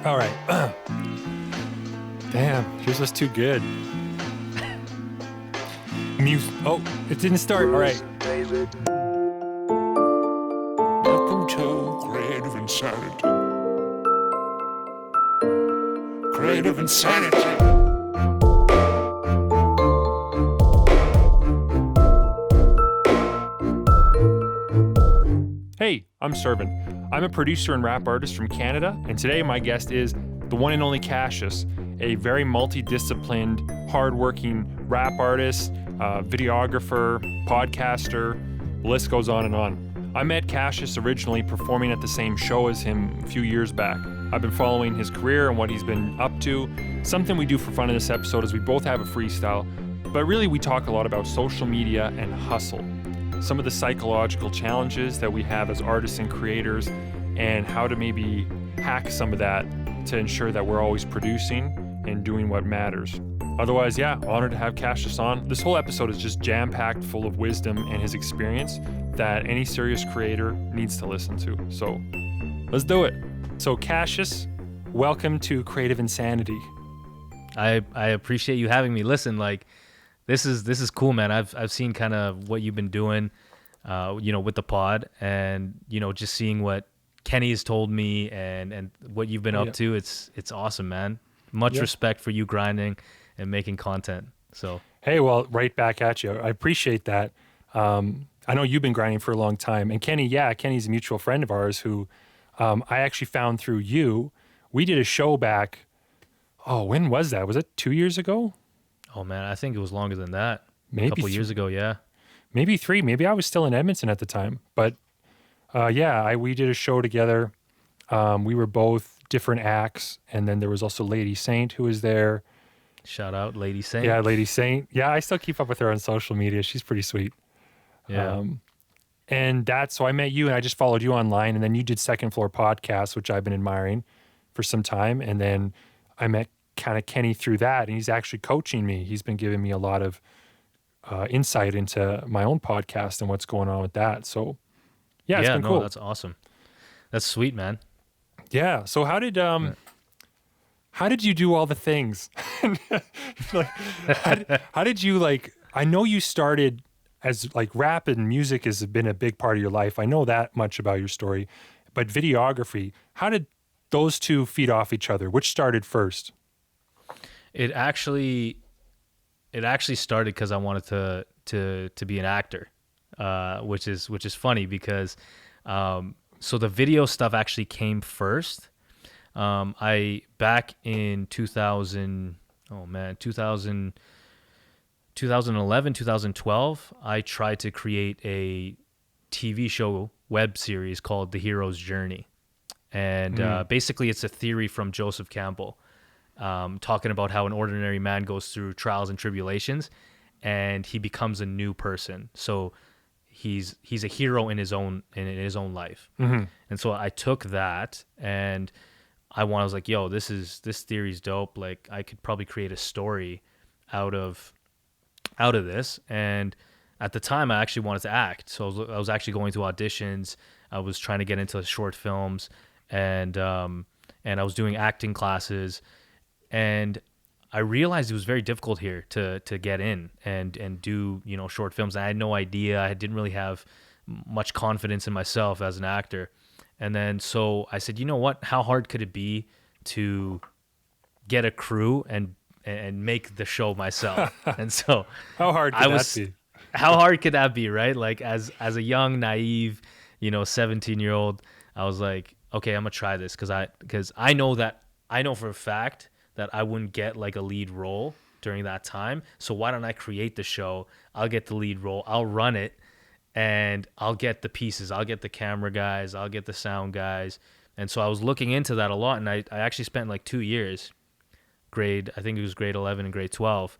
All right. Damn, yours was too good. Oh, it didn't start. All right. Welcome to Creative Insanity. Creative Insanity. Hey, I'm Servant. I'm a producer and rap artist from Canada, and today my guest is the one and only Qashus, a very multidisciplined, hardworking rap artist, videographer, podcaster. The list goes on and on. I met Qashus originally performing at the same show as him a few years back. I've been following his career and what he's been up to. Something we do for fun in this episode is we both have a freestyle, but really we talk a lot about social media and hustle. Some of the psychological challenges that we have as artists and creators, and how to maybe hack some of that to ensure that we're always producing and doing what matters. Otherwise, yeah, honored to have Qashus on. This whole episode is just jam-packed full of wisdom and his experience that any serious creator needs to listen to. So let's do it. So Qashus, welcome to Creative Insanity. I appreciate you having me. Listen, like, This is cool, man. I've seen kind of what you've been doing, with the pod, and just seeing what Kenny has told me and what you've been up to. It's awesome, man. Much respect for you grinding and making content. So hey, well, right back at you. I appreciate that. I know you've been grinding for a long time, and Kenny's a mutual friend of ours who I actually found through you. We did a show back. Oh, when was that? Was it 2 years ago? Oh man, I think it was longer than that. Maybe a couple years ago, yeah. Maybe 3. Maybe I was still in Edmonton at the time. But we did a show together. We were both different acts, and then there was also Lady Saint who was there. Shout out Lady Saint. Yeah, Lady Saint. Yeah, I still keep up with her on social media. She's pretty sweet. Yeah. So I met you, and I just followed you online, and then you did Second Floor Podcast, which I've been admiring for some time, and then I met kind of Kenny through that, and he's actually coaching me. He's been giving me a lot of insight into my own podcast and what's going on with that. So it's been cool. That's awesome. That's sweet, man. Yeah. So how did you do all the things? how did you I know you started as rap and music has been a big part of your life. I know that much about your story, but videography, how did those two feed off each other? Which started first? It actually started because I wanted to be an actor, which is funny because so the video stuff actually came first. I back in 2011, 2012, I tried to create a TV show web series called The Hero's Journey, and basically it's a theory from Joseph Campbell. Talking about how an ordinary man goes through trials and tribulations, and he becomes a new person. So he's a hero in his own life. Mm-hmm. And so I took that, and I was like, yo, this theory's dope. Like, I could probably create a story out of this. And at the time, I actually wanted to act. So I was actually going to auditions. I was trying to get into short films, and I was doing acting classes. And I realized it was very difficult here to get in and do, short films. And I had no idea. I didn't really have much confidence in myself as an actor. And then so I said, you know what? How hard could it be to get a crew and make the show myself? And so how hard could that be? How hard could that be, right? Like as a young, naive, 17-year-old, I was like, okay, I'm gonna try this because I know for a fact that I wouldn't get like a lead role during that time. So why don't I create the show? I'll get the lead role. I'll run it, and I'll get the pieces. I'll get the camera guys. I'll get the sound guys. And so I was looking into that a lot, and I actually spent like 2 years, I think it was grade 11 and grade 12,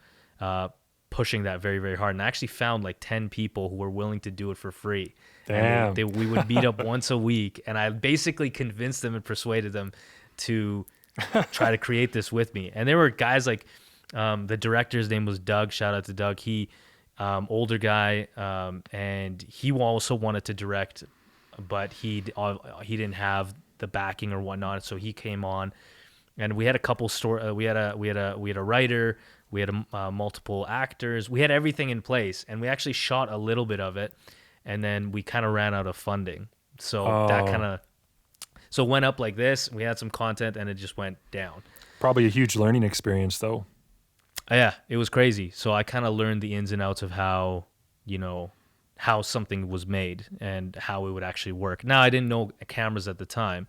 pushing that very, very hard. And I actually found like 10 people who were willing to do it for free. Damn. And we would meet up once a week, and I basically convinced them and persuaded them to try to create this with me. And there were guys like the director's name was Doug. Shout out to Doug. He older guy, and he also wanted to direct, but he didn't have the backing or whatnot. So he came on, and we had a couple we had a writer, we had multiple actors, we had everything in place, and we actually shot a little bit of it, and then we kind of ran out of funding. So that kind of went up like this. We had some content, and it just went down. Probably a huge learning experience, though. Yeah, it was crazy. So I kind of learned the ins and outs of how, how something was made and how it would actually work. Now, I didn't know cameras at the time.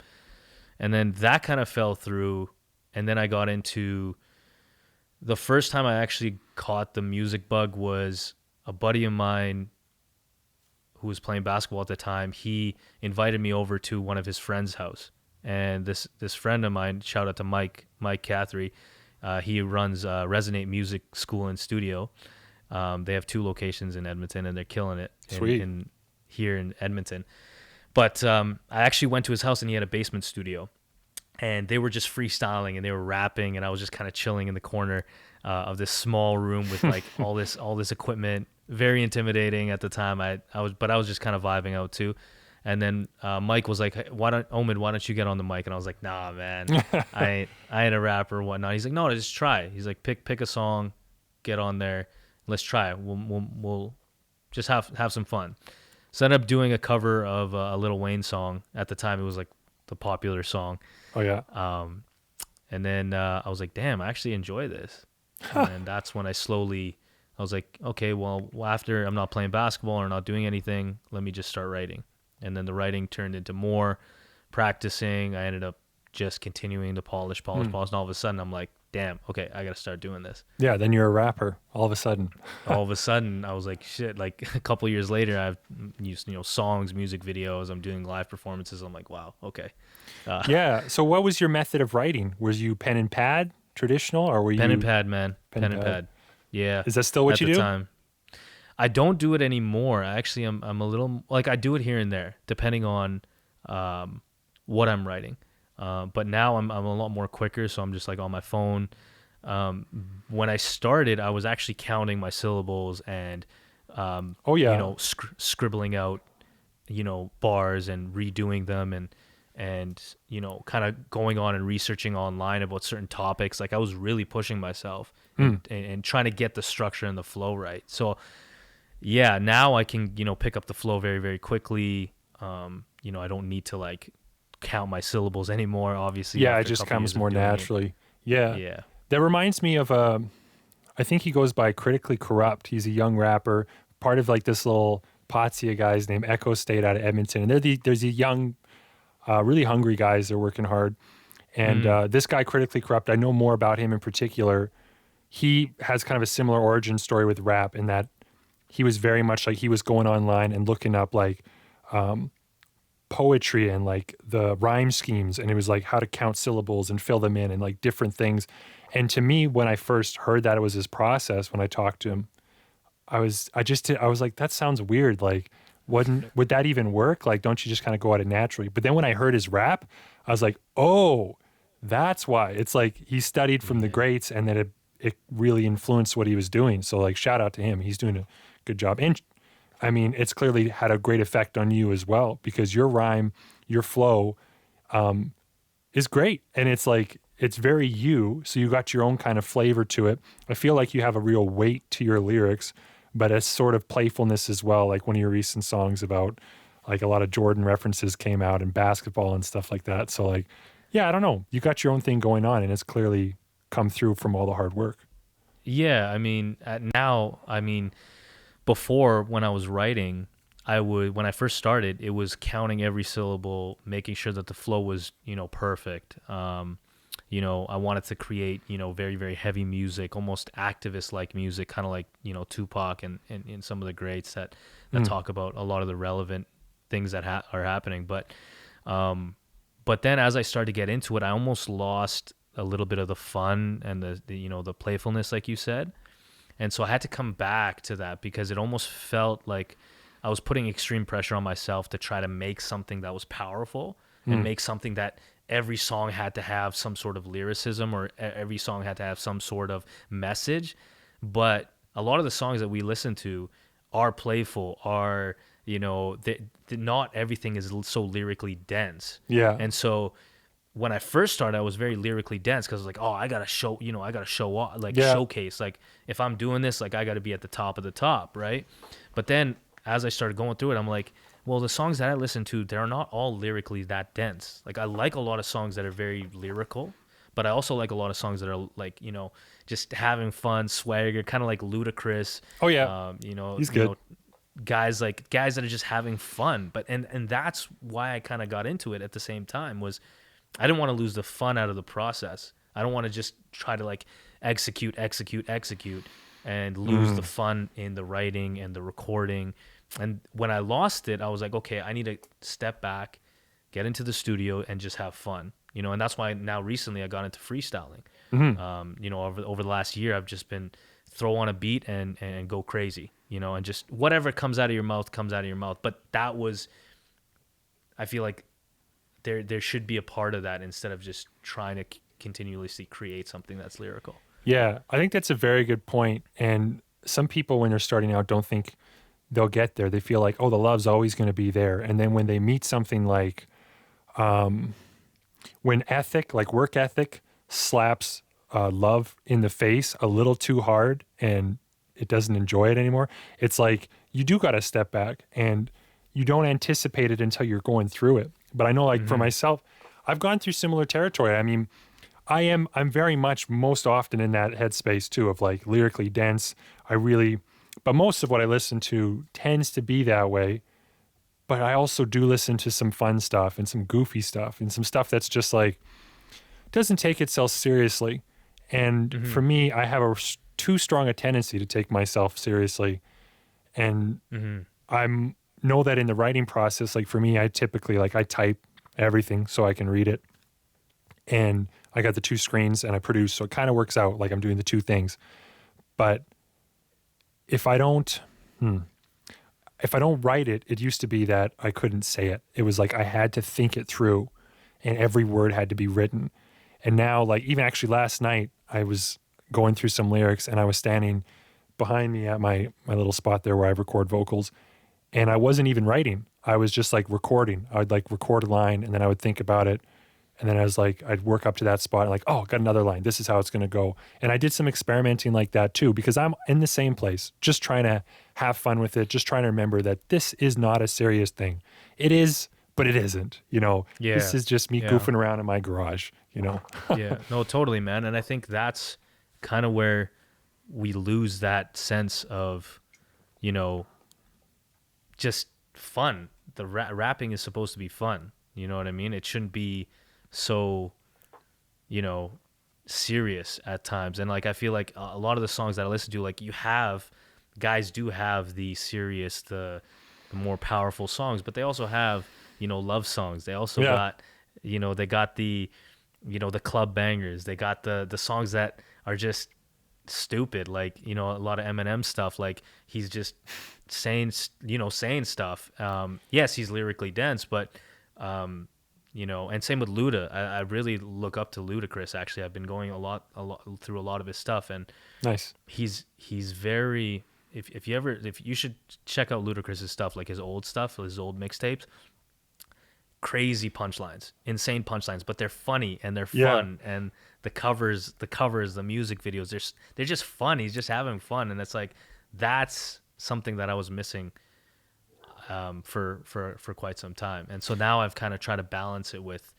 And then that kind of fell through. And then I got into the first time I actually caught the music bug was a buddy of mine who was playing basketball at the time. He invited me over to one of his friend's house. And this friend of mine, shout out to Mike Cathry, he runs Resonate Music School and Studio. They have 2 locations in Edmonton, and they're killing it here in Edmonton. But I actually went to his house, and he had a basement studio. And they were just freestyling, and they were rapping, and I was just kind of chilling in the corner of this small room with like all this equipment. Very intimidating at the time. I was just kind of vibing out too. And then Mike was like, why don't you get on the mic? And I was like, nah, man, I ain't a rapper or whatnot. He's like, no, just try. He's like, pick a song, get on there, let's try it. We'll just have some fun. So I ended up doing a cover of a Lil Wayne song. At the time, it was like the popular song. Oh yeah. And then I was like, damn, I actually enjoy this. And then that's when I was like, okay, well, after I'm not playing basketball or not doing anything, let me just start writing. And then the writing turned into more practicing. I ended up just continuing to polish. And all of a sudden I'm like, damn, okay, I got to start doing this. Yeah, then you're a rapper all of a sudden. All of a sudden I was like, shit, like a couple of years later I've used, songs, music videos, I'm doing live performances. I'm like, wow, okay. Yeah, so what was your method of writing? Was you pen and pad, traditional, or were you... Pen and pad, man. Pen and pad. Yeah. Is that still what you do? At the time. I don't do it anymore. Actually, I'm a little like I do it here and there, depending on what I'm writing. But now I'm a lot more quicker, so I'm just like on my phone. When I started, I was actually counting my syllables and scribbling out bars and redoing them and kind of going on and researching online about certain topics. Like I was really pushing myself and trying to get the structure and the flow right. So yeah, now I can, pick up the flow very, very quickly. I don't need to like count my syllables anymore, obviously. Yeah, it just comes more naturally. Yeah. Yeah. That reminds me of, I think he goes by Critically Corrupt. He's a young rapper, part of like this little posse of guys named Echo State out of Edmonton. And there's the young, really hungry guys. They're working hard. And this guy, Critically Corrupt, I know more about him in particular. He has kind of a similar origin story with rap in that he was very much like he was going online and looking up like poetry and like the rhyme schemes, and it was like how to count syllables and fill them in and like different things. And to me, when I first heard that it was his process, when I talked to him, I was like, that sounds weird. Like, would that even work? Like, don't you just kind of go at it naturally? But then when I heard his rap, I was like, oh, that's why. It's like he studied from the greats, and then it really influenced what he was doing. So like, shout out to him. He's doing a good job. And I mean, it's clearly had a great effect on you as well, because your rhyme, your flow is great. And it's like, it's very you. So you got your own kind of flavor to it. I feel like you have a real weight to your lyrics, but a sort of playfulness as well. Like one of your recent songs about like a lot of Jordan references came out and basketball and stuff like that. So like, yeah, I don't know. You got your own thing going on, and it's clearly come through from all the hard work. Yeah. I mean, before, when I was writing, when I first started, it was counting every syllable, making sure that the flow was, perfect. I wanted to create, very, very heavy music, almost activist-like music, kind of like, Tupac and some of the greats that talk about a lot of the relevant things that are happening. But then as I started to get into it, I almost lost a little bit of the fun and the playfulness, like you said. And so I had to come back to that, because it almost felt like I was putting extreme pressure on myself to try to make something that was powerful and make something that every song had to have some sort of lyricism, or every song had to have some sort of message. But a lot of the songs that we listen to are playful, not everything is so lyrically dense. Yeah. And so when I first started, I was very lyrically dense because I was like, oh, I gotta show, I gotta show off, like Yeah. showcase. Like if I'm doing this, like I gotta be at the top of the top, right? But then as I started going through it, I'm like, well, the songs that I listen to, they're not all lyrically that dense. Like I like a lot of songs that are very lyrical, but I also like a lot of songs that are like, just having fun, swagger, kind of like Ludacris. Oh yeah, he's good. Guys that are just having fun. But and that's why I kind of got into it at the same time, was I didn't want to lose the fun out of the process. I don't want to just try to like execute and lose the fun in the writing and the recording. And when I lost it, I was like, okay, I need to step back, get into the studio and just have fun. And that's why now recently I got into freestyling. Over the last year, I've just been throw on a beat and go crazy, and just whatever comes out of your mouth comes out of your mouth. But that was, I feel like there should be a part of that instead of just trying to continuously create something that's lyrical. Yeah, I think that's a very good point. And some people, when they're starting out, don't think they'll get there. They feel like, oh, the love's always going to be there. And then when they meet something like, when work ethic slaps love in the face a little too hard and it doesn't enjoy it anymore, it's like you do got to step back and you don't anticipate it until you're going through it. But I know, like for myself, I've gone through similar territory. I mean, I'm very much most often in that headspace too of like lyrically dense. But most of what I listen to tends to be that way. But I also do listen to some fun stuff and some goofy stuff and some stuff that's just like, doesn't take itself seriously. And for me, I have too strong a tendency to take myself seriously. And I know that in the writing process, like for me, I typically I type everything so I can read it. And I got the two screens and I produce, so it kind of works out like I'm doing the two things. But if I don't write it, it used to be that I couldn't say it. It was like I had to think it through and every word had to be written. And now, like even actually last night, I was going through some lyrics and I was standing behind me at my little spot there where I record vocals. And I wasn't even writing. I was just like recording. I would like record a line and then I would think about it. And then I was like, I'd work up to that spot and like, oh, got another line. This is how it's going to go. And I did some experimenting like that too, because I'm in the same place, just trying to have fun with it, just trying to remember that this is not a serious thing. It is, but it isn't, Yeah. This is just me goofing around in my garage, Yeah, no, totally, man. And I think that's kind of where we lose that sense of, just fun. The rapping is supposed to be fun. You know what I mean? It shouldn't be so, serious at times. And like I feel like a lot of the songs that I listen to, like guys do have the serious, the more powerful songs, but they also have, love songs. They also got, they got the, the club bangers. They got the songs that are just stupid, like a lot of Eminem stuff, like he's just saying stuff. Yes, he's lyrically dense, but and same with Luda. I really look up to Ludacris. Actually, I've been going a lot through a lot of his stuff, and Nice. He's very. If you should check out Ludacris's stuff, like his old stuff, his old mixtapes. Crazy punchlines, insane punchlines, but they're funny and they're fun, and the covers, the music videos, they're just fun. He's just having fun, and it's like that's something that I was missing for quite some time. And so now I've kind of tried to balance it with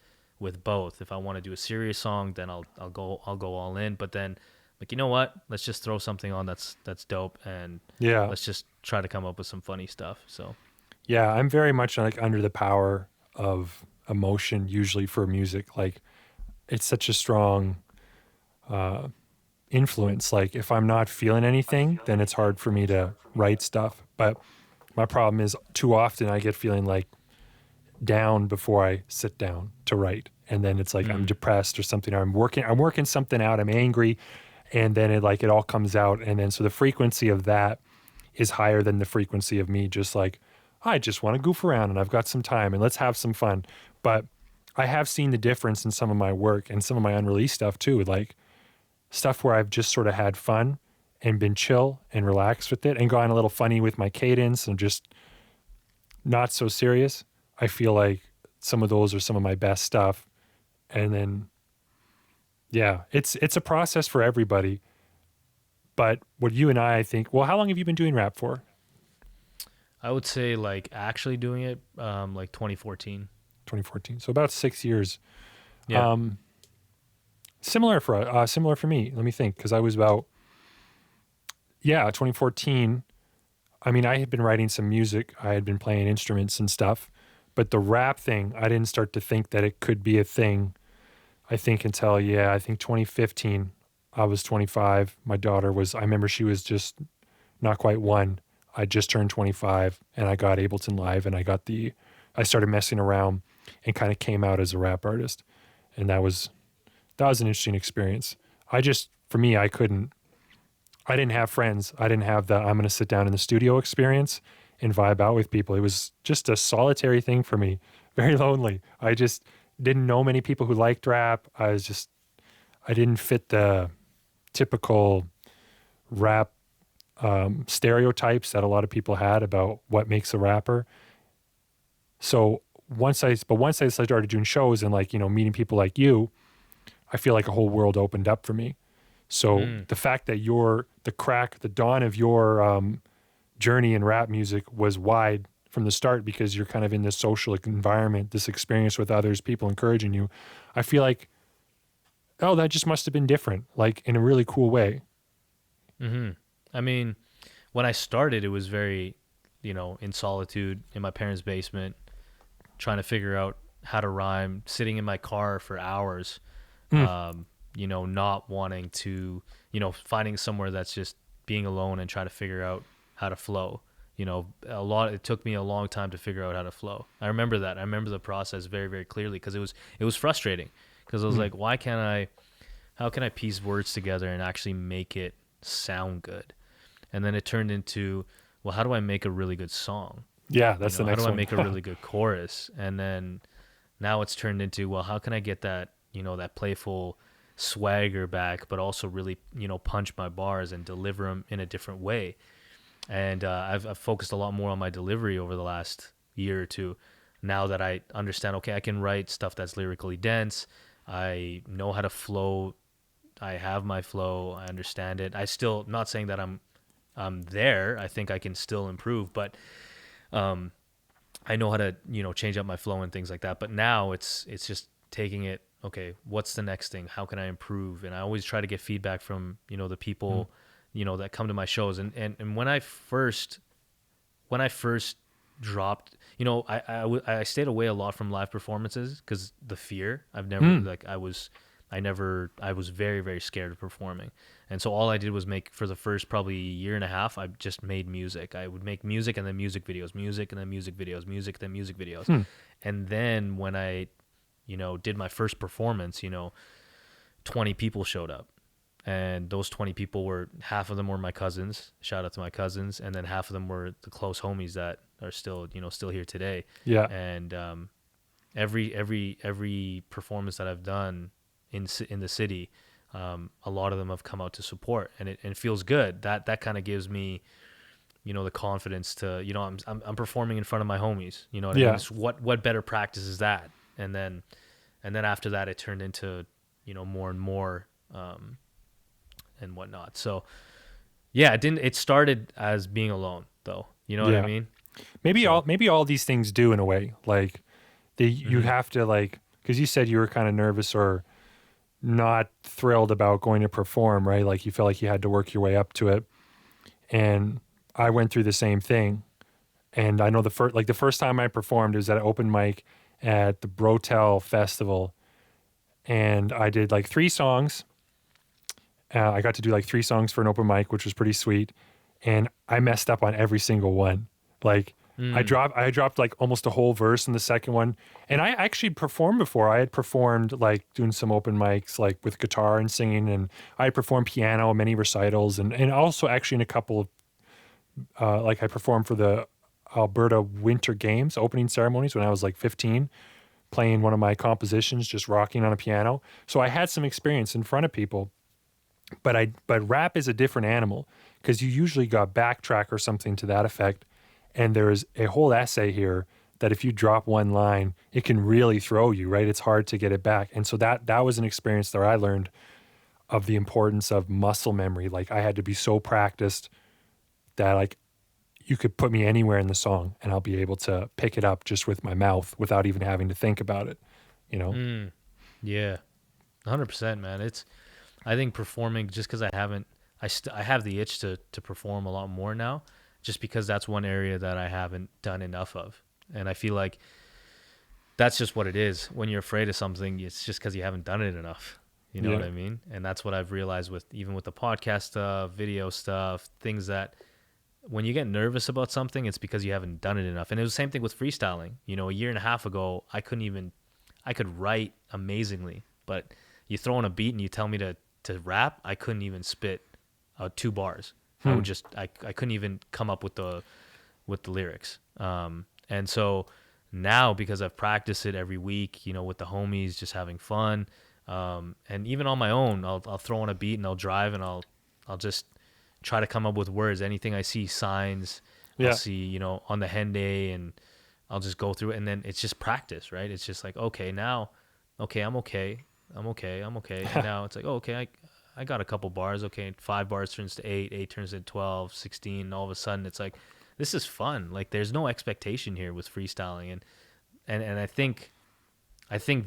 both. If I want to do a serious song, then I'll go all in. But then, like, you know what? Let's just throw something on that's dope, and let's just try to come up with some funny stuff. So yeah, I'm very much like under the power of emotion usually for music. Like it's such a strong influence. Like if I'm not feeling anything, then it's hard for me to write stuff. But my problem is too often I get feeling like down before I sit down to write. And then it's like I'm depressed or something, or I'm working something out, I'm angry, and then it all comes out. And then so the frequency of that is higher than the frequency of me just like, I just want to goof around and I've got some time and let's have some fun. But I have seen the difference in some of my work and some of my unreleased stuff too, like stuff where I've just sort of had fun and been chill and relaxed with it and gone a little funny with my cadence and just not so serious. I feel like some of those are some of my best stuff. And then, yeah, it's a process for everybody. But what you and I think, well, how long have you been doing rap for? I would say like actually doing it, like 2014. 2014. So about 6 years. Yeah. Similar for me. Let me think, because I was about 2014. I mean, I had been writing some music. I had been playing instruments and stuff, but the rap thing, I didn't start to think that it could be a thing. I think until 2015. I was 25. My daughter was. I remember she was just not quite one. I just turned 25, and I got Ableton Live, and I started messing around, and kind of came out as a rap artist, and that was an interesting experience. For me, I didn't have friends. I didn't have I'm going to sit down in the studio experience and vibe out with people. It was just a solitary thing for me, very lonely. I just didn't know many people who liked rap. I didn't fit the typical rap stereotypes that a lot of people had about what makes a rapper. So once I started doing shows and meeting people like you, I feel like a whole world opened up for me. So the fact that the dawn of your journey in rap music was wide from the start, because you're kind of in this social environment, this experience with others, people encouraging you. I feel like, oh, that just must have been different, like in a really cool way. Mm-hmm. I mean, when I started, it was very, in solitude in my parents' basement, trying to figure out how to rhyme, sitting in my car for hours, not wanting to, finding somewhere that's just being alone and trying to figure out how to flow. It took me a long time to figure out how to flow. I remember that. I remember the process very, very clearly, because it was frustrating, because I was like, how can I piece words together and actually make it sound good? And then it turned into, well, how do I make a really good song? Yeah, that's the next one. How do I make a really good chorus? And then now it's turned into, well, how can I get that, that playful swagger back, but also really, punch my bars and deliver them in a different way. And I've focused a lot more on my delivery over the last year or two, now that I understand, okay, I can write stuff that's lyrically dense. I know how to flow. I have my flow. I understand it. I still, not saying that I'm there. I think I can still improve, but I know how to, change up my flow and things like that. But now it's just taking it, okay, what's the next thing? How can I improve? And I always try to get feedback from, the people, that come to my shows. And when I first dropped, I stayed away a lot from live performances, because the fear. I've never I was very, very scared of performing. And so all I did was for the first probably year and a half, I just made music. I would make music and then music videos, music and then music videos, music, then music videos. And then when I, did my first performance, 20 people showed up. And those 20 people half of them were my cousins. Shout out to my cousins. And then half of them were the close homies that are still here today. Yeah. And every performance that I've done in the city, a lot of them have come out to support, and it feels good. That kind of gives me, the confidence to, I'm performing in front of my homies. You know what I mean? What better practice is that? And then after that, it turned into, more and more, and whatnot. So yeah, it started as being alone, though. You know what I mean? Maybe all these things do, in a way. Like you have to, because you said you were kind of nervous or not thrilled about going to perform, right? Like you felt like you had to work your way up to it. And I went through the same thing. And I know the first time I performed, it was at an open mic at the Brotel Festival. And I did 3 songs. I got to do 3 songs for an open mic, which was pretty sweet. And I messed up on every single one. I dropped almost a whole verse in the second one. And I actually performed before. I had performed doing some open mics with guitar and singing, and I had performed piano, many recitals, and also actually in a couple of I performed for the Alberta Winter Games opening ceremonies when I was 15, playing one of my compositions, just rocking on a piano. So I had some experience in front of people. But rap is a different animal, because you usually got backtrack or something to that effect. And there's a whole essay here that if you drop one line, it can really throw you, right? It's hard to get it back. And so that was an experience that I learned of the importance of muscle memory. Like I had to be so practiced that like you could put me anywhere in the song and I'll be able to pick it up just with my mouth without even having to think about it, you know? Yeah, 100%, man. I think performing, just because I have the itch to perform a lot more now, just because that's one area that I haven't done enough of. And I feel like that's just what it is. When you're afraid of something, it's just because you haven't done it enough. You know what I mean? And that's what I've realized with the podcast stuff, video stuff, things that when you get nervous about something, it's because you haven't done it enough. And it was the same thing with freestyling. You know, a year and a half ago, I could write amazingly, but you throw in a beat and you tell me to rap, I couldn't even spit 2 bars. I couldn't even come up with the lyrics. And so now, because I've practiced it every week, you know, with the homies, just having fun, and even on my own, I'll throw in a beat and I'll drive and I'll just try to come up with words. Anything I see, signs, I'll see, you know, on the Henday, and I'll just go through it. And then it's just practice, right? It's just like, okay, now, okay, I'm okay. And now it's like, oh, okay, I got a couple bars. Okay, 5 bars turns to 8, 8 turns to 12, 16. And all of a sudden it's like, this is fun. Like there's no expectation here with freestyling. And I think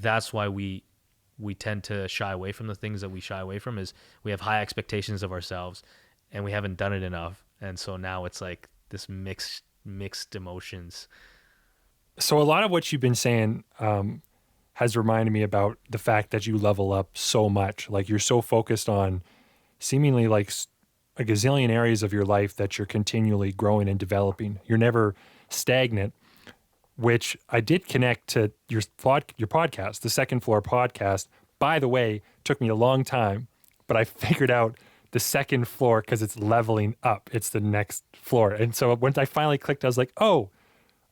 that's why we tend to shy away from the things that we shy away from, is we have high expectations of ourselves and we haven't done it enough. And so now it's like this mixed emotions. So a lot of what you've been saying has reminded me about the fact that you level up so much. Like you're so focused on seemingly like a gazillion areas of your life that you're continually growing and developing. You're never stagnant, which I did connect to your podcast, the Second Floor podcast. By the way, took me a long time, but I figured out the second floor because it's leveling up. It's the next floor. And so when I finally clicked, I was like, oh,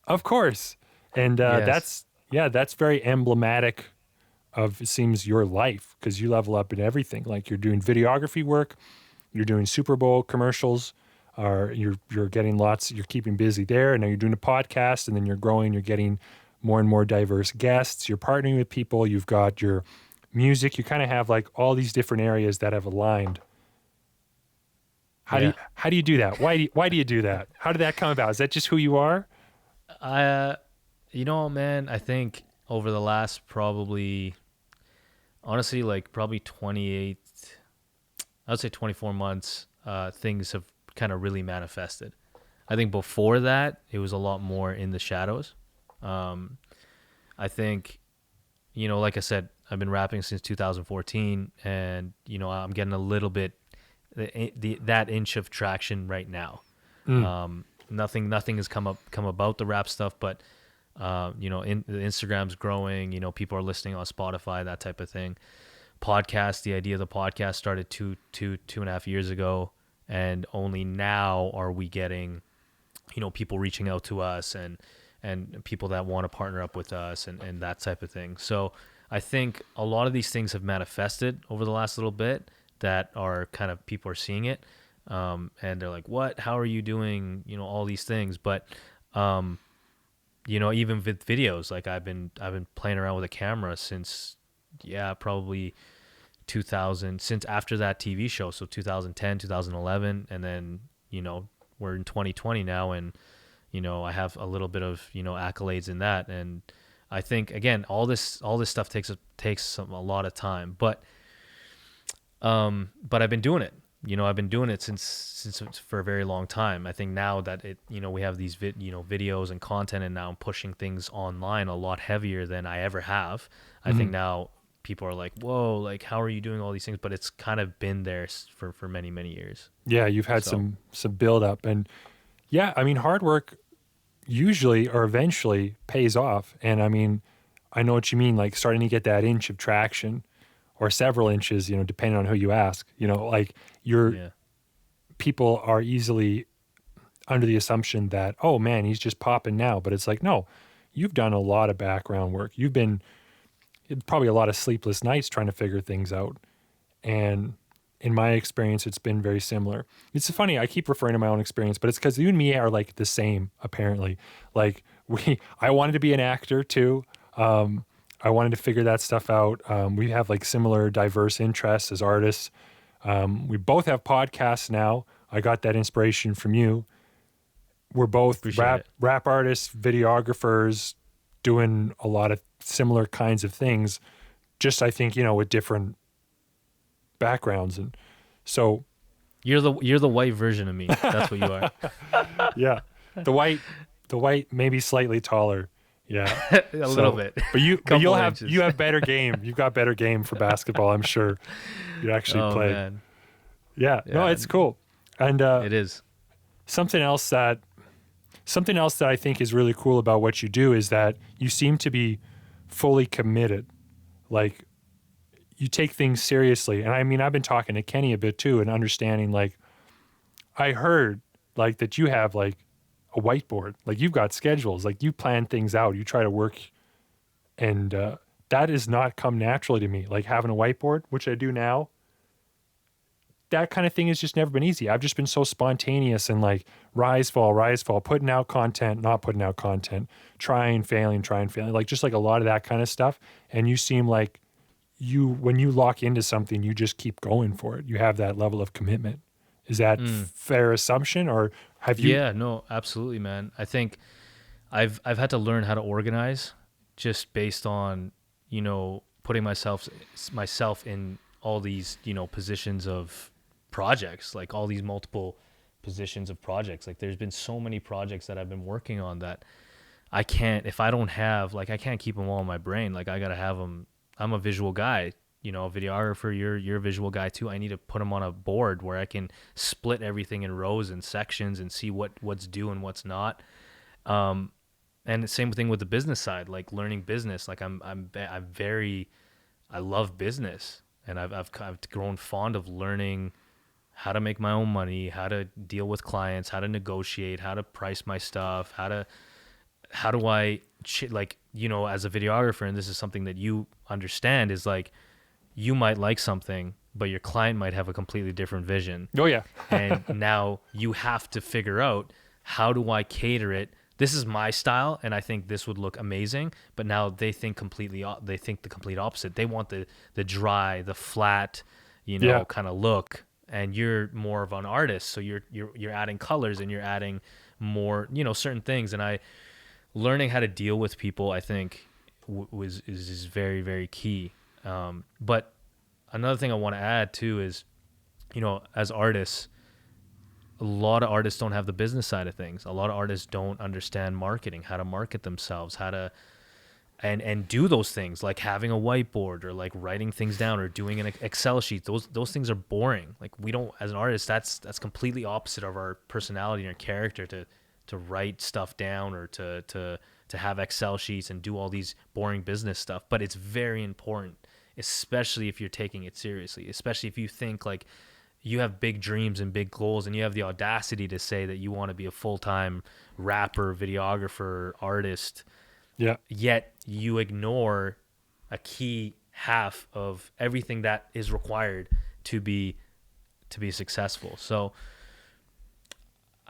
of course. And Yes. that's very emblematic of, it seems, your life, because you level up in everything. Like you're doing videography work, you're doing Superbowl commercials, or you're getting you're keeping busy there, and now you're doing a podcast, and then you're growing, you're getting more and more diverse guests, you're partnering with people, you've got your music, you kind of have like all these different areas that have aligned. How do you do that? Why do you do that? How did that come about? Is that just who you are? You know, man, I think over the last probably 28, I would say 24 months, things have kind of really manifested. I think before that, it was a lot more in the shadows. I think, you know, like I said, I've been rapping since 2014, and, you know, I'm getting a little bit that inch of traction right now. Nothing has come about the rap stuff, but you know, the Instagram's growing, you know, people are listening on Spotify, that type of thing. Podcast, the idea of the podcast started two and a half years ago, and only now are we getting, you know, people reaching out to us and people that want to partner up with us and that type of thing. So I think a lot of these things have manifested over the last little bit that are kind of, people are seeing it. And they're like, what, how are you doing, you know, all these things. But, you know, even with videos, like I've been playing around with a camera since, probably 2000, since after that TV show. So 2010, 2011. And then, you know, we're in 2020 now, and, you know, I have a little bit of, you know, accolades in that. And I think, again, all this stuff takes a lot of time, but I've been doing it. You know, I've been doing it since for a very long time. I think now that it, you know, we have these videos and content, and now I'm pushing things online a lot heavier than I ever have. I think now people are like, whoa, like, how are you doing all these things? But it's kind of been there for many, many years. Yeah, you've had some build up, and I mean, hard work usually or eventually pays off. And I mean, I know what you mean, like starting to get that inch of traction, or several inches, you know, depending on who you ask. You know, like people are easily under the assumption that, oh man, he's just popping now. But it's like, no, you've done a lot of background work. You've been probably a lot of sleepless nights trying to figure things out. And in my experience, it's been very similar. It's funny, I keep referring to my own experience, but it's because you and me are like the same, apparently. Like I wanted to be an actor too. I wanted to figure that stuff out. We have like similar diverse interests as artists. We both have podcasts now. I got that inspiration from you. We're both rap artists, videographers, doing a lot of similar kinds of things. Just I think, with different backgrounds, and so You're the white version of me. That's what you are. yeah, the white maybe slightly taller. Yeah, A little bit. But you'll have better game. You've got better game for basketball. I'm sure you actually play. Man. Yeah, no, it's cool. And It is. something else that I think is really cool about what you do is that you seem to be fully committed. Like, you take things seriously. And I mean, I've been talking to Kenny a bit too and understanding, like, I heard like that you have like a whiteboard, like you've got schedules, like you plan things out, you try to work, and that has not come naturally to me. Like having a whiteboard, which I do now, that kind of thing has just never been easy. I've just been so spontaneous and like rise, fall, putting out content, not putting out content, trying, failing, like just like a lot of that kind of stuff. And you seem like when you lock into something, you just keep going for it. You have that level of commitment. Is that fair assumption, or have you? Yeah, no, absolutely, man. I think I've had to learn how to organize just based on, putting myself in all these, positions of projects, like all these multiple positions of projects. Like there's been so many projects that I've been working on that I can't keep them all in my brain. Like I got to have them. I'm a visual guy, a videographer, you're a visual guy too. I need to put them on a board where I can split everything in rows and sections and see what's due and what's not. And the same thing with the business side, like learning business. Like I love business, and I've grown fond of learning how to make my own money, how to deal with clients, how to negotiate, how to price my stuff, how do I as a videographer, and this is something that you understand, is like you might like something, but your client might have a completely different vision. Oh yeah. And now you have to figure out, how do I cater it? This is my style, and I think this would look amazing. But now they think the complete opposite. They want the dry, the flat, kind of look. And you're more of an artist, so you're adding colors and you're adding more, certain things. And learning how to deal with people, I think, is very, very key. But another thing I want to add too is, as artists, a lot of artists don't have the business side of things. A lot of artists don't understand marketing, how to market themselves, how to and do those things, like having a whiteboard or like writing things down or doing an Excel sheet. Those things are boring. Like we don't, as an artist, that's completely opposite of our personality and our character to write stuff down or to have Excel sheets and do all these boring business stuff. But it's very important, especially if you're taking it seriously, especially if you think like you have big dreams and big goals and you have the audacity to say that you want to be a full-time rapper, videographer, artist. Yeah. Yet you ignore a key half of everything that is required to be successful. So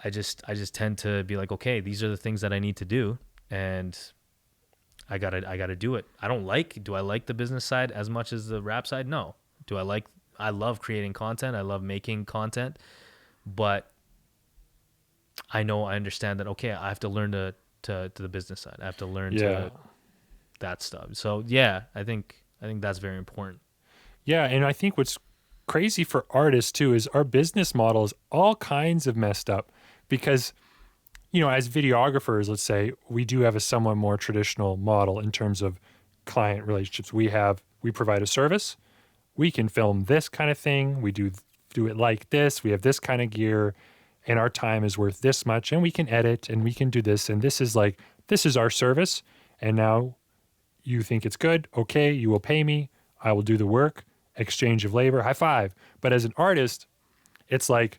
I just tend to be like, okay, these are the things that I need to do, and I gotta do it. Do I like the business side as much as the rap side? No. I love creating content. I love making content, but I understand that, okay, I have to learn to the business side. I have to learn to that stuff. So yeah, I think that's very important. Yeah. And I think what's crazy for artists too is our business model is all kinds of messed up because, as videographers, let's say, we do have a somewhat more traditional model in terms of client relationships. We provide a service. We can film this kind of thing. We do it like this. We have this kind of gear, and our time is worth this much, and we can edit, and we can do this, and this is our service, and now you think it's good. Okay, you will pay me. I will do the work. Exchange of labor. High five. But as an artist, it's like,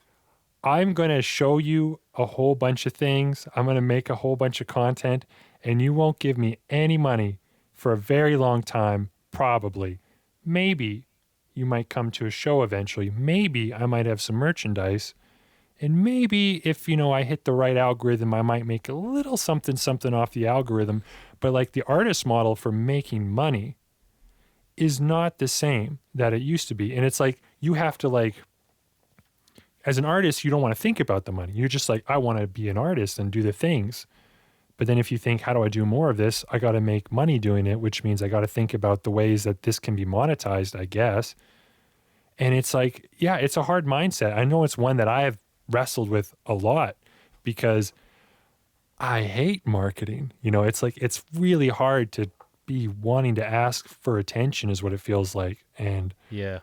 I'm going to show you a whole bunch of things. I'm going to make a whole bunch of content, and you won't give me any money for a very long time, probably. Maybe you might come to a show eventually. Maybe I might have some merchandise, And maybe if, I hit the right algorithm, I might make a little something off the algorithm. But like the artist model for making money is not the same that it used to be. And it's like, you have to like, as an artist, you don't want to think about the money. You're just like, I want to be an artist and do the things. But then if you think, how do I do more of this? I got to make money doing it, which means I got to think about the ways that this can be monetized, I guess. And it's like, yeah, it's a hard mindset. I know it's one that I have wrestled with a lot because I hate marketing. It's like, it's really hard to be wanting to ask for attention is what it feels like. And Yeah.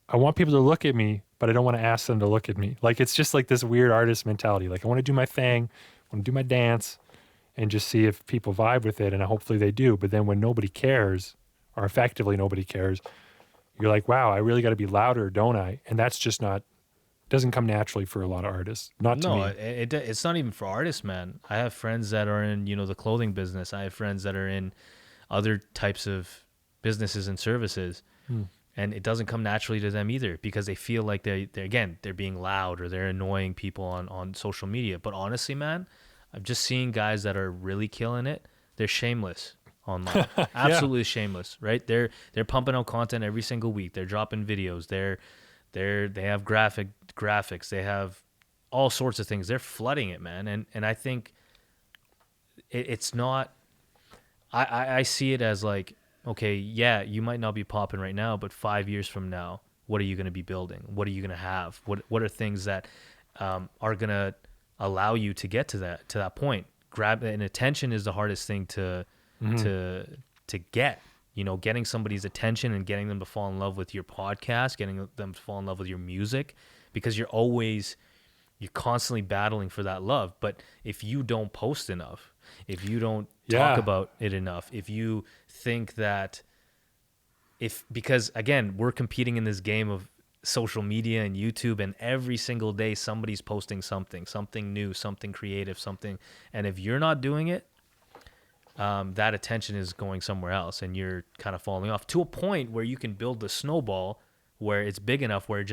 I want people to look at me, but I don't want to ask them to look at me. Like, it's just like this weird artist mentality. Like, I want to do my thing, I want to do my dance and just see if people vibe with it. And hopefully they do. But then when nobody cares, or effectively nobody cares, you're like, wow, I really got to be louder, don't I? And that's just not, doesn't come naturally for a lot of artists. Not to me. No, it's not even for artists, man. I have friends that are in, the clothing business. I have friends that are in other types of businesses and services. And it doesn't come naturally to them either because they feel like they're being loud or they're annoying people on social media. But honestly, man, I've just seen guys that are really killing it. They're shameless online. Absolutely shameless, right? They're pumping out content every single week. They're dropping videos. They have graphics. They have all sorts of things. They're flooding it, man. And I think it's not, I see it as like, okay, yeah, you might not be popping right now, but 5 years from now, what are you going to be building? What are you going to have? What are things that are going to allow you to get to that point? And attention is the hardest thing to get. Getting somebody's attention and getting them to fall in love with your podcast, getting them to fall in love with your music, because you're constantly battling for that love. But if you don't post enough, if you don't talk about it enough, if you think that because again, we're competing in this game of social media and YouTube, and every single day somebody's posting something new, something creative, something. And if you're not doing it, that attention is going somewhere else and you're kind of falling off to a point where you can build the snowball where it's big enough where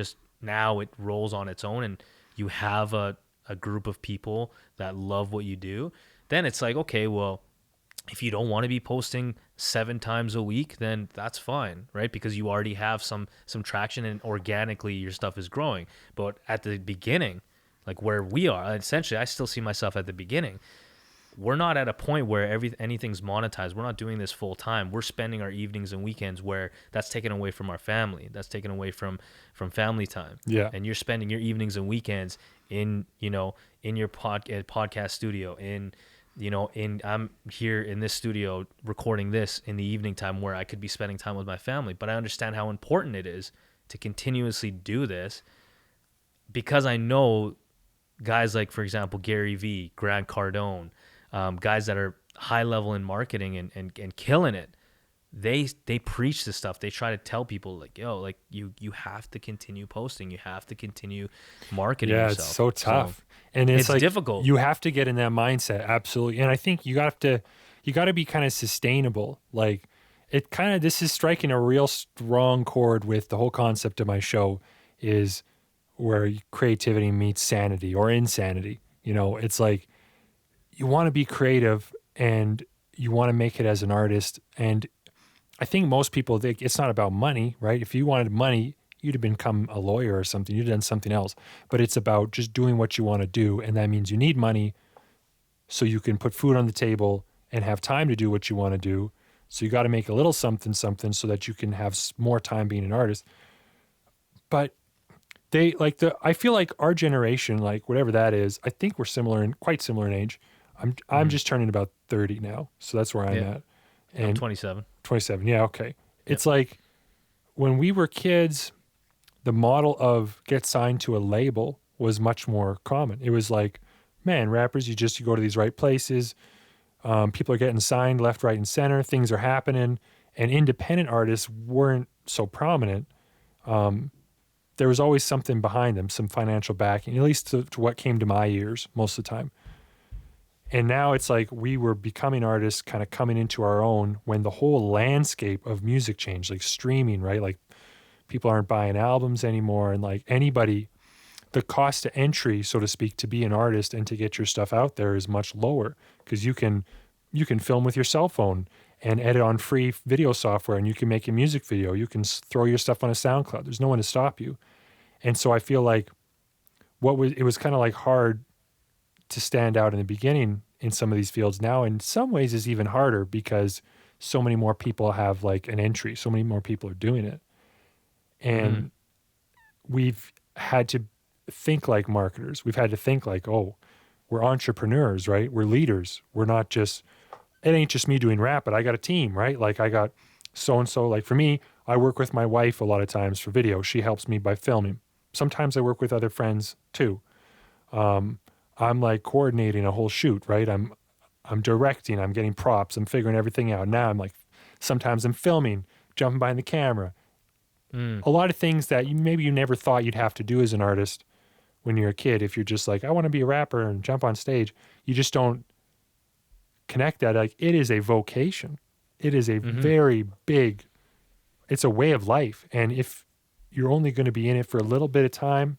now it rolls on its own and you have a group of people that love what you do. Then it's like, okay, well, if you don't want to be posting 7 times a week, then that's fine, right? Because you already have some traction and organically your stuff is growing. But at the beginning, like where we are, essentially, I still see myself at the beginning. We're not at a point where anything's monetized. We're not doing this full time. We're spending our evenings and weekends where that's taken away from our family. That's taken away from family time. Yeah. And you're spending your evenings and weekends in your podcast studio, I'm here in this studio recording this in the evening time where I could be spending time with my family. But I understand how important it is to continuously do this because I know guys like, for example, Gary Vee, Grant Cardone, guys that are high level in marketing and killing it. They preach this stuff. They try to tell people like, yo, like you have to continue posting. You have to continue marketing yourself. Yeah, it's so tough. And it's like difficult. You have to get in that mindset. Absolutely. And I think you got to be kind of sustainable. Like this is striking a real strong chord with the whole concept of my show is where creativity meets sanity or insanity. It's like you want to be creative and you want to make it as an artist. And I think most people think it's not about money, right? If you wanted money, you'd have become a lawyer or something. You'd have done something else. But it's about just doing what you want to do. And that means you need money so you can put food on the table and have time to do what you want to do. So you got to make a little something so that you can have more time being an artist. But I feel like our generation, like whatever that is, I think we're quite similar in age. I'm just turning about 30 now. So that's where I'm at. And I'm 27. 27. Yeah. Okay. It's like when we were kids, the model of get signed to a label was much more common. It was like, man, rappers, you go to these right places. People are getting signed left, right, and center. Things are happening. And independent artists weren't so prominent. There was always something behind them, some financial backing, at least to what came to my ears most of the time. And now it's like we were becoming artists kind of coming into our own when the whole landscape of music changed, like streaming, right? Like people aren't buying albums anymore. And like anybody the cost to entry, so to speak, to be an artist and to get your stuff out there is much lower, because you can film with your cell phone and edit on free video software, and you can make a music video. You can throw your stuff on a SoundCloud. There's no one to stop you. And so I feel like it was kind of like hard to stand out in the beginning in some of these fields. Now in some ways is even harder, because so many more people have like an entry. So many more people are doing it. And we've had to think like marketers. We've had to think like, oh, we're entrepreneurs, right? We're leaders. We're not just, it ain't just me doing rap, but I got a team, right? Like I got so-and-so. Like for me, I work with my wife a lot of times for video. She helps me by filming. Sometimes I work with other friends too. I'm like coordinating a whole shoot, right? I'm directing, I'm getting props, I'm figuring everything out. Now I'm like, sometimes I'm filming, jumping behind the camera. A lot of things that maybe you never thought you'd have to do as an artist when you're a kid. If you're just like, I want to be a rapper and jump on stage, you just don't connect that. Like, it is a vocation. It is a very big, it's a way of life. And if you're only going to be in it for a little bit of time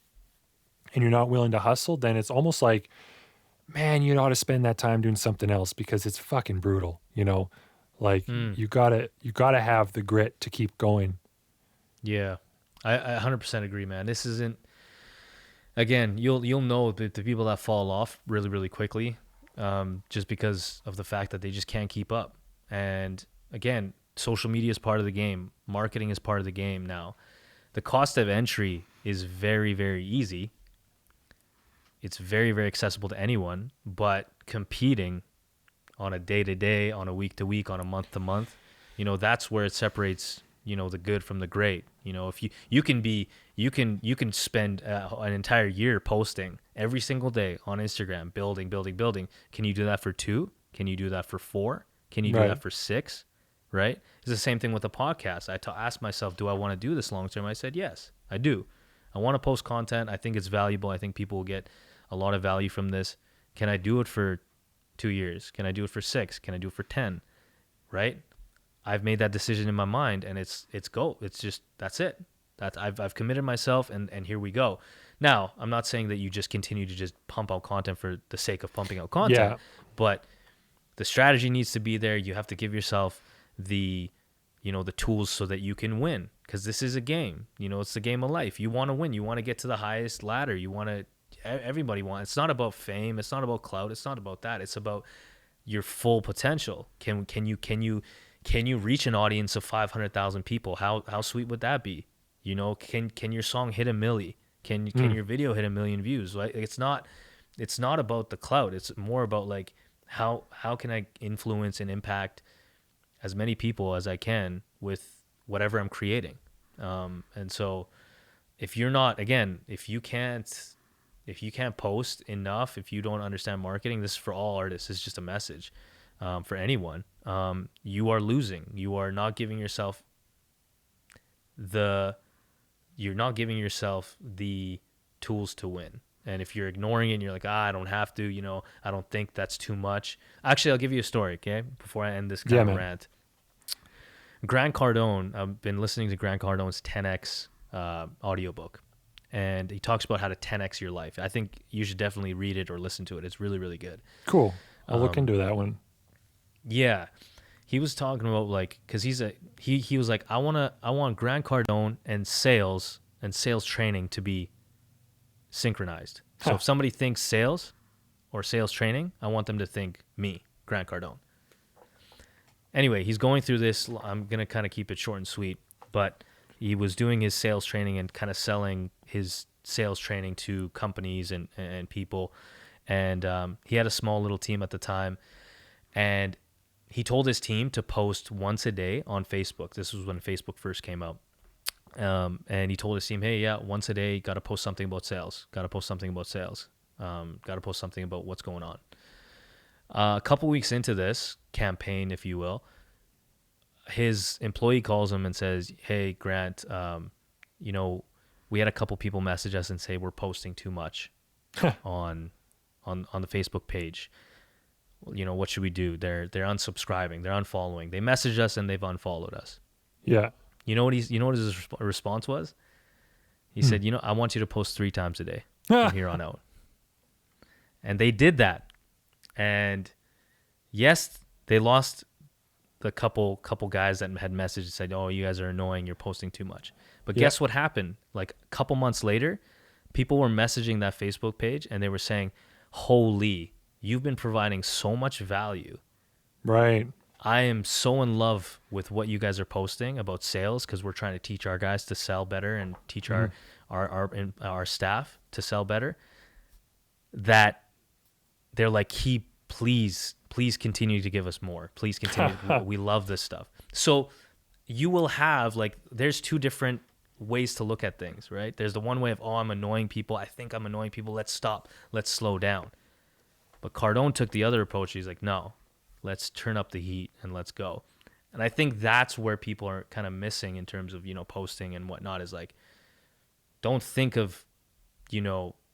and you're not willing to hustle, then it's almost like, man, you ought to spend that time doing something else, because it's fucking brutal, you know? Like you gotta have the grit to keep going. Yeah, I 100% agree, man. This isn't, again, you'll know the people that fall off really, really quickly, just because of the fact that they just can't keep up. And again, social media is part of the game. Marketing is part of the game now. The cost of entry is very, very easy. It's very, very accessible to anyone, but competing on a day-to-day, on a week-to-week, on a month-to-month, you know, that's where it separates, you know, the good from the great. You know, if you can spend an entire year posting every single day on Instagram, building. Can you do that for 2? Can you do that for 4? Can you do that for 6? Right? It's the same thing with a podcast. I asked myself, do I want to do this long term? I said, yes, I do. I want to post content. I think it's valuable. I think people will get a lot of value from this. Can I do it for 2 years? Can I do it for 6? Can I do it for 10? Right? I've made that decision in my mind, and it's go. It's just, that's it. I've committed myself, and here we go. Now, I'm not saying that you just continue to just pump out content for the sake of pumping out content, but the strategy needs to be there. You have to give yourself the tools so that you can win, because this is a game. You know, it's the game of life. You want to win. You want to get to the highest ladder. Everybody wants. It's not about fame. It's not about clout. It's not about that. It's about your full potential. Can you reach an audience of 500,000 people? How sweet would that be? You know, can your song hit 1 million? Can your video hit 1 million views? Right? It's not about the clout. It's more about like how can I influence and impact as many people as I can with whatever I'm creating. And so if you can't post enough, if you don't understand marketing, this is for all artists. It's just a message for anyone. You are losing. You are not giving yourself the tools to win. And if you're ignoring it and you're like, I don't have to, I don't think that's too much. Actually, I'll give you a story, okay? Before I end this kind of rant. Grant Cardone, I've been listening to Grant Cardone's 10X audiobook. And he talks about how to 10X your life. I think you should definitely read it or listen to it. It's really, really good. Cool. I'll look into that one. Yeah. He was talking about like, cause he was like, I want Grant Cardone and sales training to be synchronized. So if somebody thinks sales or sales training, I want them to think me, Grant Cardone. Anyway, he's going through this. I'm going to kind of keep it short and sweet, but he was doing his sales training and kind of selling his sales training to companies and people. And he had a small little team at the time. And he told his team to post once a day on Facebook. This was when Facebook first came out. And he told his team, hey, once a day, got to post something about sales. Got to post something about sales. Got to post something about what's going on. A couple weeks into this campaign, if you will, his employee calls him and says, hey, Grant, we had a couple people message us and say we're posting too much on the Facebook page. What should we do? They're unsubscribing. They're unfollowing. They messaged us and they've unfollowed us. Yeah. You know what his response was? He said, I want you to post 3 times a day. from here on out. And they did that. And yes, they lost the couple guys that had messaged and said, "Oh, you guys are annoying. You're posting too much." But guess what happened? Like a couple months later, people were messaging that Facebook page and they were saying, "Holy, you've been providing so much value. Right. I am so in love with what you guys are posting about sales because we're trying to teach our guys to sell better and teach our staff to sell better." That they're like, please continue to give us more. Please continue. We love this stuff. So you will have like, there's two different ways to look at things, right? There's the one way of, oh, I'm annoying people. I think I'm annoying people. Let's stop. Let's slow down. But Cardone took the other approach. He's like, no, let's turn up the heat and let's go. And I think that's where people are kind of missing in terms of, posting and whatnot, is like, don't think of,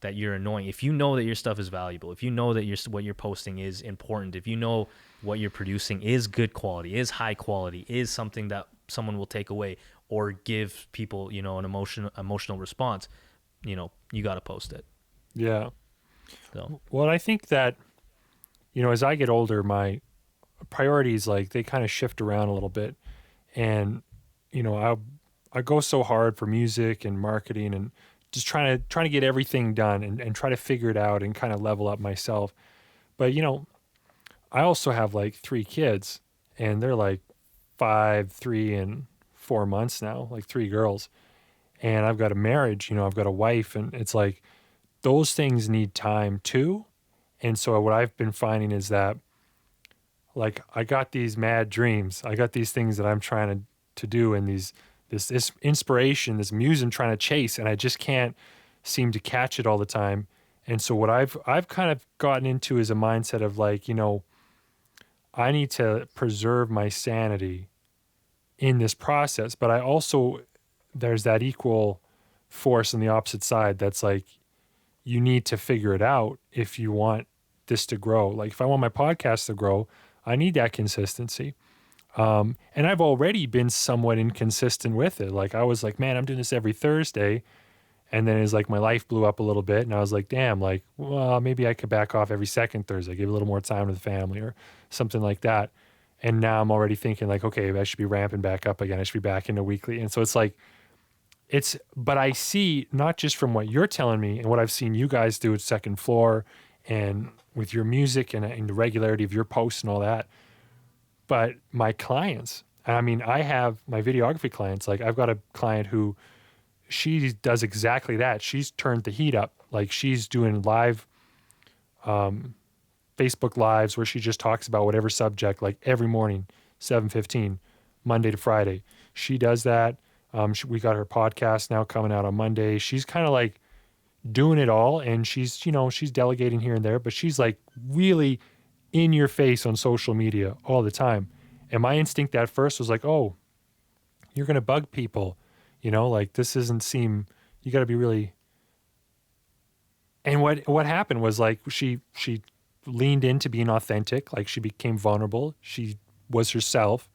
that you're annoying. If you know that your stuff is valuable, if you know that what you're posting is important, if you know what you're producing is good quality, is high quality, is something that someone will take away or give people, an emotional response, you got to post it. Yeah. So. Well, I think that, as I get older, my priorities, like, they kind of shift around a little bit. And, I go so hard for music and marketing and just trying to get everything done and try to figure it out and kind of level up myself. But, I also have like 3 kids and they're like 5, 3, and 4 months now, like 3 girls. And I've got a marriage, I've got a wife, and it's like those things need time too. And so what I've been finding is that, like, I got these mad dreams. I got these things that I'm trying to do, and this inspiration, this muse I'm trying to chase, and I just can't seem to catch it all the time. And so what I've kind of gotten into is a mindset of like, I need to preserve my sanity in this process, but I also, there's that equal force on the opposite side that's like, you need to figure it out if you want this to grow. Like, if I want my podcast to grow, I need that consistency. And I've already been somewhat inconsistent with it. Like, I was like, man, I'm doing this every Thursday. And then it's like my life blew up a little bit. And I was like, damn, like, well, maybe I could back off every second Thursday, give a little more time to the family or something like that. And now I'm already thinking like, okay, I should be ramping back up again. I should be back into weekly. And so it's like, but I see, not just from what you're telling me and what I've seen you guys do at Second Floor and with your music and the regularity of your posts and all that, but my clients, I mean, I have my videography clients. Like, I've got a client who, she does exactly that. She's turned the heat up. Like, she's doing live Facebook lives where she just talks about whatever subject, like every morning, 7:15, Monday to Friday. She does that. We got her podcast now coming out on Monday. She's kind of like doing it all, and she's delegating here and there, but she's like really in your face on social media all the time. And my instinct at first was like, oh, you're going to bug people, like, this doesn't seem, you got to be really. And what happened was, like, she leaned into being authentic. Like, she became vulnerable. She was herself,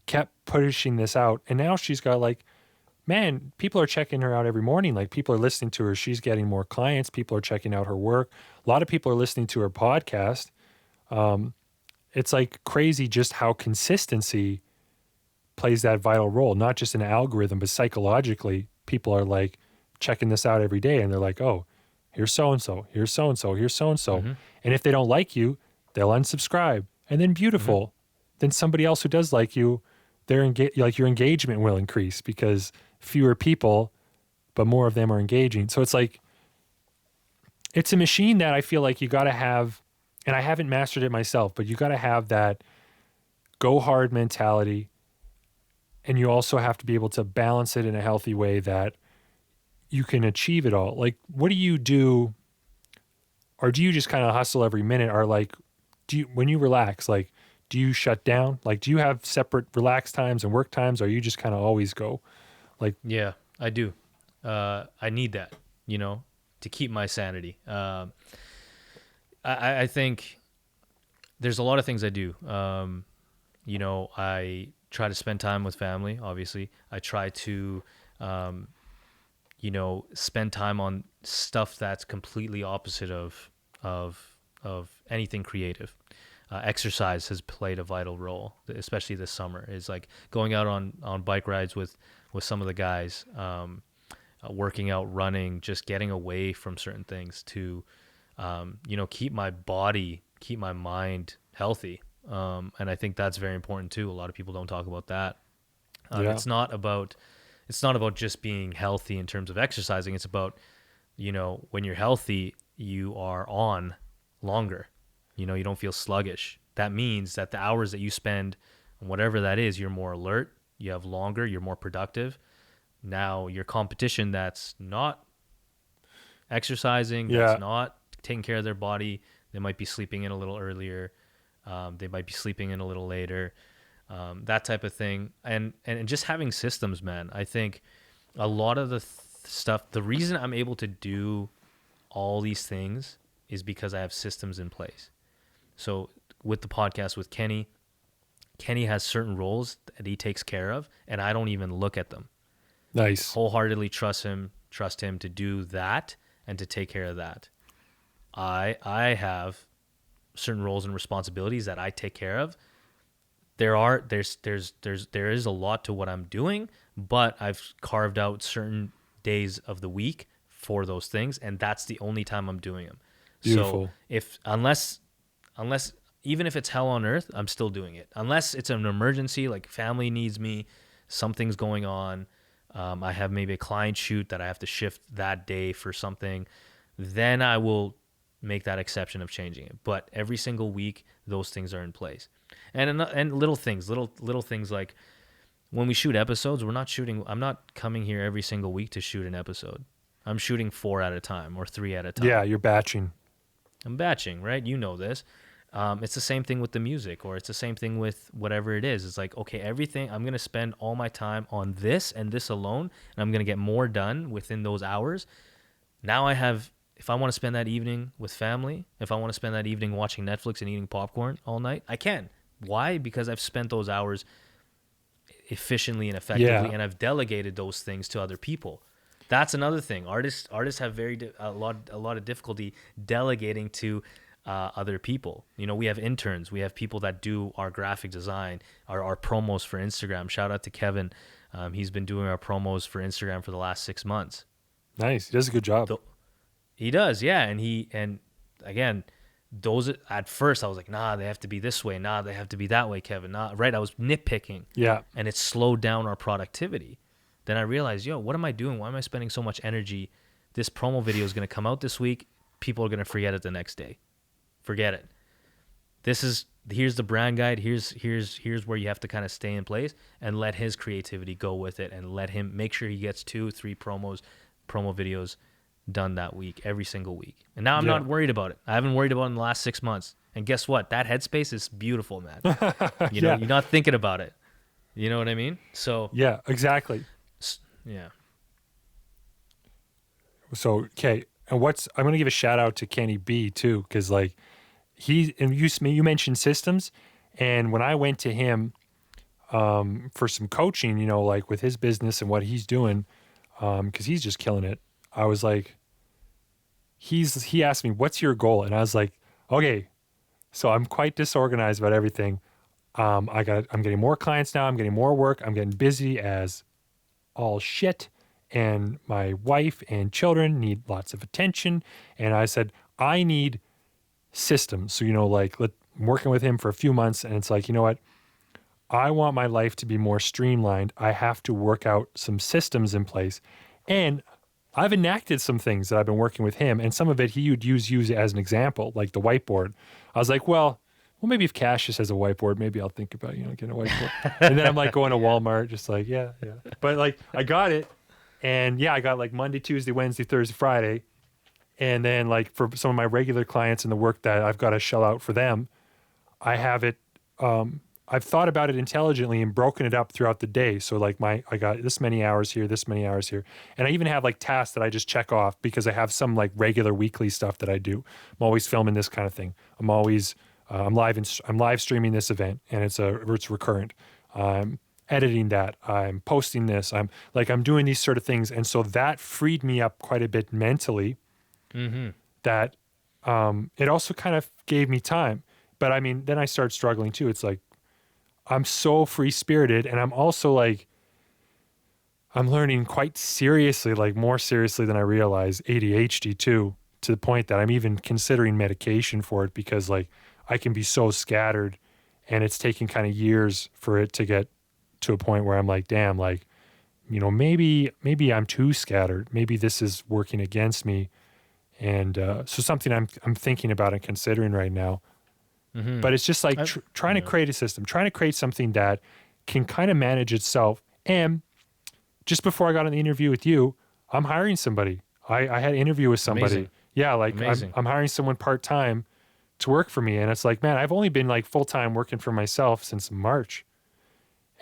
kept pushing this out. And now she's got, like, man, people are checking her out every morning. Like, people are listening to her. She's getting more clients. People are checking out her work. A lot of people are listening to her podcast. It's like crazy just how consistency plays that vital role, not just in an algorithm, but psychologically, people are like checking this out every day. And they're like, oh, here's so-and-so, here's so-and-so, here's so-and-so. Mm-hmm. And if they don't like you, they'll unsubscribe. And then beautiful. Mm-hmm. Then somebody else who does like you, your engagement will increase because fewer people, but more of them are engaging. So it's like, it's a machine that I feel like you got to have, and I haven't mastered it myself, but you got to have that go hard mentality. And you also have to be able to balance it in a healthy way that you can achieve it all. Like, what do you do? Or do you just kind of hustle every minute? Or like, when you relax, like, do you shut down? Like, do you have separate relax times and work times? Or you just kind of always go? Like, yeah, I do. I need that, to keep my sanity. I think there's a lot of things I do. I try to spend time with family, obviously. I try to spend time on stuff that's completely opposite of anything creative. Exercise has played a vital role, especially this summer. Is like going out on bike rides with some of the guys, working out, running, just getting away from certain things to, keep my body, keep my mind healthy. And I think that's very important too. A lot of people don't talk about that. It's not about just being healthy in terms of exercising. It's about, when you're healthy, you are on longer. You don't feel sluggish. That means that the hours that you spend, whatever that is, you're more alert, you have longer, you're more productive. Now your competition that's not exercising, that's not taking care of their body, they might be sleeping in a little earlier, they might be sleeping in a little later, that type of thing. And just having systems, man. I think a lot of the stuff, the reason I'm able to do all these things is because I have systems in place. So with the podcast with Kenny has certain roles that he takes care of, and I don't even look at them. Nice. Wholeheartedly trust him to do that and to take care of that. I have certain roles and responsibilities that I take care of. There is a lot to what I'm doing, but I've carved out certain days of the week for those things, and that's the only time I'm doing them. Beautiful. So unless even if it's hell on earth, I'm still doing it. Unless it's an emergency, like family needs me, something's going on, I have maybe a client shoot that I have to shift that day for something, then I will make that exception of changing it. But every single week, those things are in place. And little things like when we shoot episodes, I'm not coming here every single week to shoot an episode. I'm shooting 4 at a time or 3 at a time. Yeah, you're batching. I'm batching, right? You know this. It's the same thing with the music, or it's the same thing with whatever it is. It's like, okay, everything, I'm going to spend all my time on this and this alone, and I'm going to get more done within those hours. Now I have, if I want to spend that evening with family, if I want to spend that evening watching Netflix and eating popcorn all night, I can. Why? Because I've spent those hours efficiently and effectively, and I've delegated those things to other people. That's another thing. Artists have a lot of difficulty delegating to other people. We have interns. We have people that do our graphic design, our promos for Instagram. Shout out to Kevin. He's been doing our promos for Instagram for the last 6 months. Nice. He does a good job. He does, yeah. And again, those at first I was like, nah, they have to be this way. Nah, they have to be that way, Kevin. Nah, right? I was nitpicking. Yeah. And it slowed down our productivity. Then I realized, what am I doing? Why am I spending so much energy? This promo video is going to come out this week. People are going to forget it the next day. Forget it. Here's the brand guide. Here's where you have to kind of stay in place and let his creativity go with it, and let him make sure he gets 2-3 promo videos done that week, every single week. And now I'm not worried about it. I haven't worried about it in the last 6 months. And guess what? That headspace is beautiful, man. You're not thinking about it. You know what I mean? So yeah, exactly. Yeah. So okay, and I'm going to give a shout out to Kenny B too, because like you mentioned systems, and when I went to him for some coaching, like with his business and what he's doing, because he's just killing it. I was like, he asked me, "What's your goal?" And I was like, "Okay, so I'm quite disorganized about everything. I'm getting more clients now. I'm getting more work. I'm getting busy as all shit, and my wife and children need lots of attention." And I said, I need systems. So, I'm working with him for a few months, and it's like, you know what? I want my life to be more streamlined. I have to work out some systems in place. And I've enacted some things that I've been working with him, and some of it he would use as an example, like the whiteboard. I was like, well, maybe if Qashus has a whiteboard, maybe I'll think about, getting a whiteboard. And then I'm like going to Walmart, just like, yeah. But like, I got it. And yeah, I got like Monday, Tuesday, Wednesday, Thursday, Friday. And then like for some of my regular clients and the work that I've got to shell out for them, I have it, I've thought about it intelligently and broken it up throughout the day. So like I got this many hours here, this many hours here. And I even have like tasks that I just check off because I have some like regular weekly stuff that I do. I'm always filming this kind of thing. I'm live streaming this event, and it's recurrent. And editing that, I'm posting this, I'm doing these sort of things. And so that freed me up quite a bit mentally. That it also kind of gave me time. But I mean, then I started struggling too. It's like, I'm so free spirited, and I'm also like, I'm learning quite seriously, like more seriously than I realized, ADHD too, to the point that I'm even considering medication for it, because like I can be so scattered, and it's taking kind of years for it to get to a point where I'm like, damn, like, you know, maybe I'm too scattered. Maybe this is working against me. And so something I'm thinking about and considering right now. But it's just like trying to create a system, trying to create something that can kind of manage itself. And just before I got on the interview with you, I'm hiring somebody. I had an interview with somebody. Amazing. Yeah, like I'm hiring someone part-time to work for me. And it's like, man, I've only been like full-time working for myself since March.